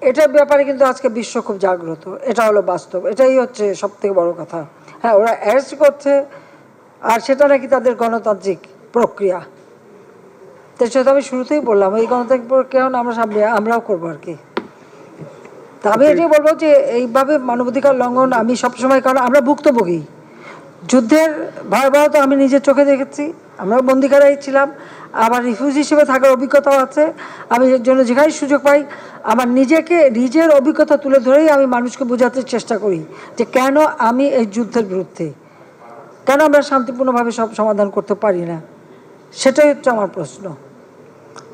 S1: এটার ব্যাপারে কিন্তু আজকে বিশ্ব খুব জাগ্রত, এটা হলো বাস্তব, এটাই হচ্ছে সবথেকে বড় কথা। হ্যাঁ, ওরা অ্যারেস্ট করছে, আর সেটা নাকি তাদের গণতান্ত্রিক প্রক্রিয়া। তো সেটা আমি শুরুতেই বললাম, এই গণতান্ত্রিক প্রক্রিয়া আমরাও করবো আর কি। তা আমি এটাই বলবো যে এইভাবে মানবাধিকার লঙ্ঘন আমি সবসময়, কারণ আমরা ভুক্তভোগী, যুদ্ধের ভয়াবহতা আমি নিজের চোখে দেখেছি, আমরাও বন্দিখানায় ছিলাম, আবার রিফিউজি হিসেবে থাকার অভিজ্ঞতাও আছে। আমি এর জন্য যেখানেই সুযোগ পাই আমার নিজের অভিজ্ঞতা তুলে ধরেই আমি মানুষকে বোঝাতে চেষ্টা করি যে কেন আমি এই যুদ্ধের বিরুদ্ধে, কেন আমরা শান্তিপূর্ণভাবে সব সমাধান করতে পারি না, সেটাই হচ্ছে আমার প্রশ্ন।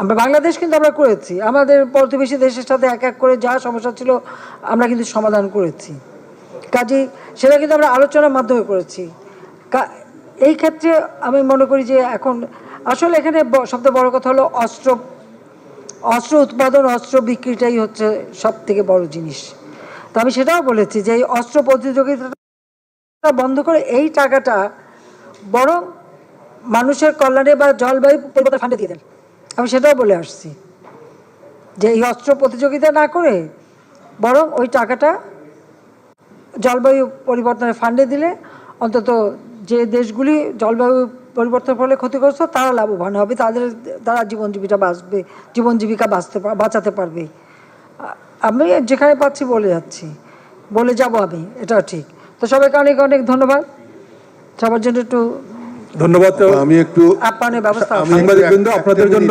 S1: আমরা বাংলাদেশ কিন্তু আমরা করেছি, আমাদের প্রতিবেশী দেশের সাথে এক এক করে যা সমস্যা ছিল আমরা কিন্তু সমাধান করেছি, কাজেই সেটা কিন্তু আমরা আলোচনার মাধ্যমে করেছি। এই ক্ষেত্রে আমি মনে করি যে এখন আসলে এখানে সবচেয়ে বড় কথা হলো অস্ত্র উৎপাদন, অস্ত্র বিক্রিটাই হচ্ছে সব থেকে বড় জিনিস। তো আমি সেটাও বলেছি যে এই অস্ত্র প্রতিযোগিতা বন্ধ করে এই টাকাটা বরং মানুষের কল্যাণে বা জলবায়ু পরিবর্তন ফান্ডে দিয়ে দেন। আমি সেটাও বলে আসছি যে এই অস্ত্র প্রতিযোগিতা না করে বরং ওই টাকাটা জলবায়ু পরিবর্তনের ফান্ডে দিলে অন্তত যে দেশগুলি জলবায়ু পরিবর্তনের ফলে ক্ষতিগ্রস্ত তারা লাভবান হবে, তারা জীবন জীবিকা বাঁচাতে পারবে। আমি যেখানে পাচ্ছি বলে যাব আমি, এটা ঠিক। তো সবাইকে অনেক অনেক ধন্যবাদ, সবার জন্য একটু
S13: ধন্যবাদ। আমি একটু
S1: আপ্যায়নের ব্যবস্থা,
S13: সাংবাদিকবৃন্দ আপনাদের জন্য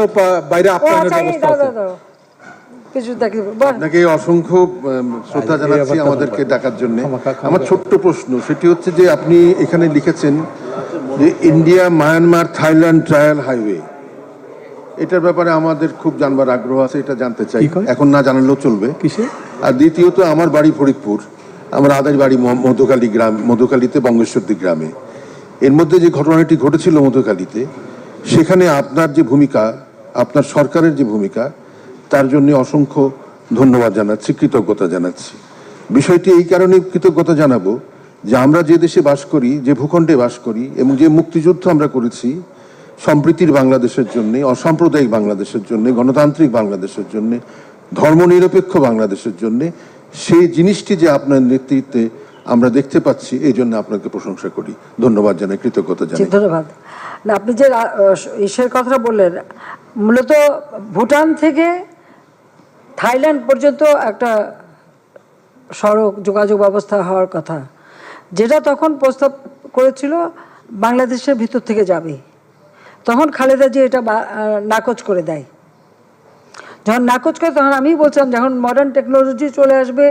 S13: বাইরে আপ্যায়নের ব্যবস্থা আছে।
S10: আপনাকে অসংখ্য শ্রদ্ধা জানাচ্ছি আমাদেরকে ডাকার জন্য। আমার ছোট্ট প্রশ্ন সেটি হচ্ছে যে আপনি এখানে লিখেছেন যে India Myanmar Thailand trial highway, এটার ব্যাপারে আমাদের খুব জানবার আগ্রহ আছে, এটা জানতে চাই, এখন না জানালেও চলবে। আর দ্বিতীয়ত আমার বাড়ি ফরিদপুর, আমার আদার বাড়ি মধুখালীতে বঙ্গেশ্বরদী গ্রামে। এর মধ্যে যে ঘটনাটি ঘটেছিল মধুখালীতে, সেখানে আপনার যে ভূমিকা
S14: আপনার সরকারের যে ভূমিকা তার জন্য অসংখ্য ধন্যবাদ জানাচ্ছি, কৃতজ্ঞতা জানাচ্ছি। বিষয়টি এই কারণে কৃতজ্ঞতা জানাবো যে আমরা যে দেশে বাস করি, যে ভূখণ্ডে বাস করি এবং যে মুক্তিযুদ্ধ আমরা করেছি সম্প্রীতির বাংলাদেশের জন্য, অসাম্প্রদায়িক বাংলাদেশের জন্য, গণতান্ত্রিক বাংলাদেশের জন্য, ধর্মনিরপেক্ষ বাংলাদেশের জন্য, সেই জিনিসটি যে আপনার নেতৃত্বে আমরা দেখতে পাচ্ছি, এই জন্য আপনাকে প্রশংসা করি, ধন্যবাদ জানাই, কৃতজ্ঞতা জানাই।
S1: ধন্যবাদ। না, আপনি যে ইসের কথাটা বললেন, মূলত ভুটান থেকে থাইল্যান্ড পর্যন্ত একটা সড়ক যোগাযোগ ব্যবস্থা হওয়ার কথা, যেটা তখন প্রস্তাব করেছিল বাংলাদেশের ভিতর থেকে যাবে। তখন খালেদা জি এটা নাকচ করে দেয়। যখন নাকচ করে তখন আমি বলছিলাম যখন মডার্ন টেকনোলজি চলে আসবে,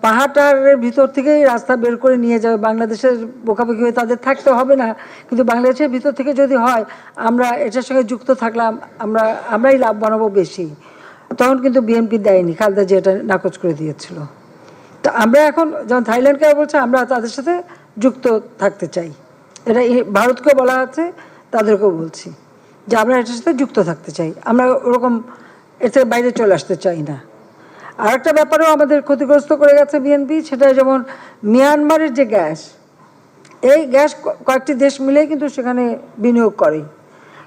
S1: পাহাড়ের ভিতর থেকেই রাস্তা বের করে নিয়ে যাবে, বাংলাদেশের বোকাবোকি হয়ে তাদের থাকতে হবে না। কিন্তু বাংলাদেশের ভিতর থেকে যদি হয়, আমরা এটার সঙ্গে যুক্ত থাকলাম, আমরাই লাভবান হবো বেশি। তখন কিন্তু বিএনপি দেয়নি, খালেদা জি এটা নাকচ করে দিয়েছিল। তো আমরা এখন যখন থাইল্যান্ডকে বলছে আমরা তাদের সাথে যুক্ত থাকতে চাই, এটা ভারতকেও বলা আছে, তাদেরকেও বলছি যে আমরা এটার সাথে যুক্ত থাকতে চাই, আমরা ওরকম এর থেকে বাইরে চলে আসতে চাই না। আর একটা ব্যাপারেও আমাদের ক্ষতিগ্রস্ত করে গেছে বিএনপি, সেটা যেমন মিয়ানমারের যে গ্যাস, এই গ্যাস কয়েকটি দেশ মিলে কিন্তু সেখানে বিনিয়োগ করে,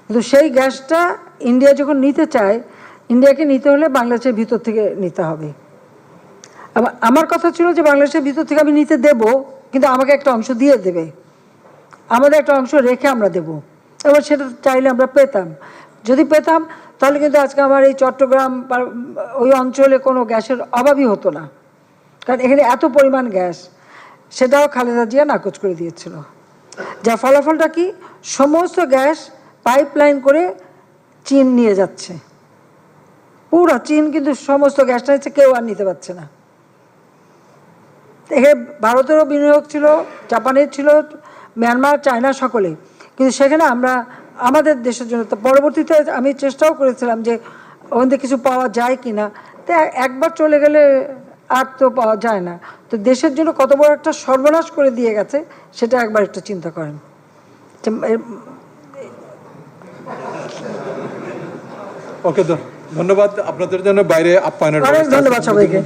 S1: কিন্তু সেই গ্যাসটা ইন্ডিয়া যখন নিতে চায়, ইন্ডিয়াকে নিতে হলে বাংলাদেশের ভিতর থেকে নিতে হবে। আমার কথা ছিল যে বাংলাদেশের ভিতর থেকে আমি নিতে দেব, কিন্তু আমাকে একটা অংশ দিয়ে দেবে, আমাদের একটা অংশ রেখে আমরা দেব। এবার সেটা চাইলে আমরা পেতাম, যদি পেতাম তাহলে কিন্তু আজকে আমার এই চট্টগ্রাম ওই অঞ্চলে কোনো গ্যাসের অভাবই হতো না, কারণ এখানে এত পরিমাণ গ্যাস। সেটাও খালেদা জিয়া নাকচ করে দিয়েছিল। যার ফলাফলটা কি, সমস্ত গ্যাস পাইপলাইন করে চীন নিয়ে যাচ্ছে, পুরো চীন কিন্তু সমস্ত গ্যাসটা হচ্ছে, কেউ আর নিতে পারছে না। এখানে ভারতেরও বিনিয়োগ ছিল, জাপানের ছিল, মিয়ানমার, চায়না, সকলে, কিন্তু সেখানে আমরা আমাদের দেশের জন্য, তো পরবর্তীতে আমি চেষ্টাও করেছিলাম যে ওখান থেকে কিছু পাওয়া যায় কি না। তো একবার চলে গেলে আর তো পাওয়া যায় না। তো দেশের জন্য কত বড় একটা সর্বনাশ করে দিয়ে গেছে, সেটা একবার একটু চিন্তা করেন।
S13: ওকে, ধন্যবাদ আপনাদের জন্য বাইরে আপ্যায়নের
S1: অনেক ধন্যবাদ সবাইকে।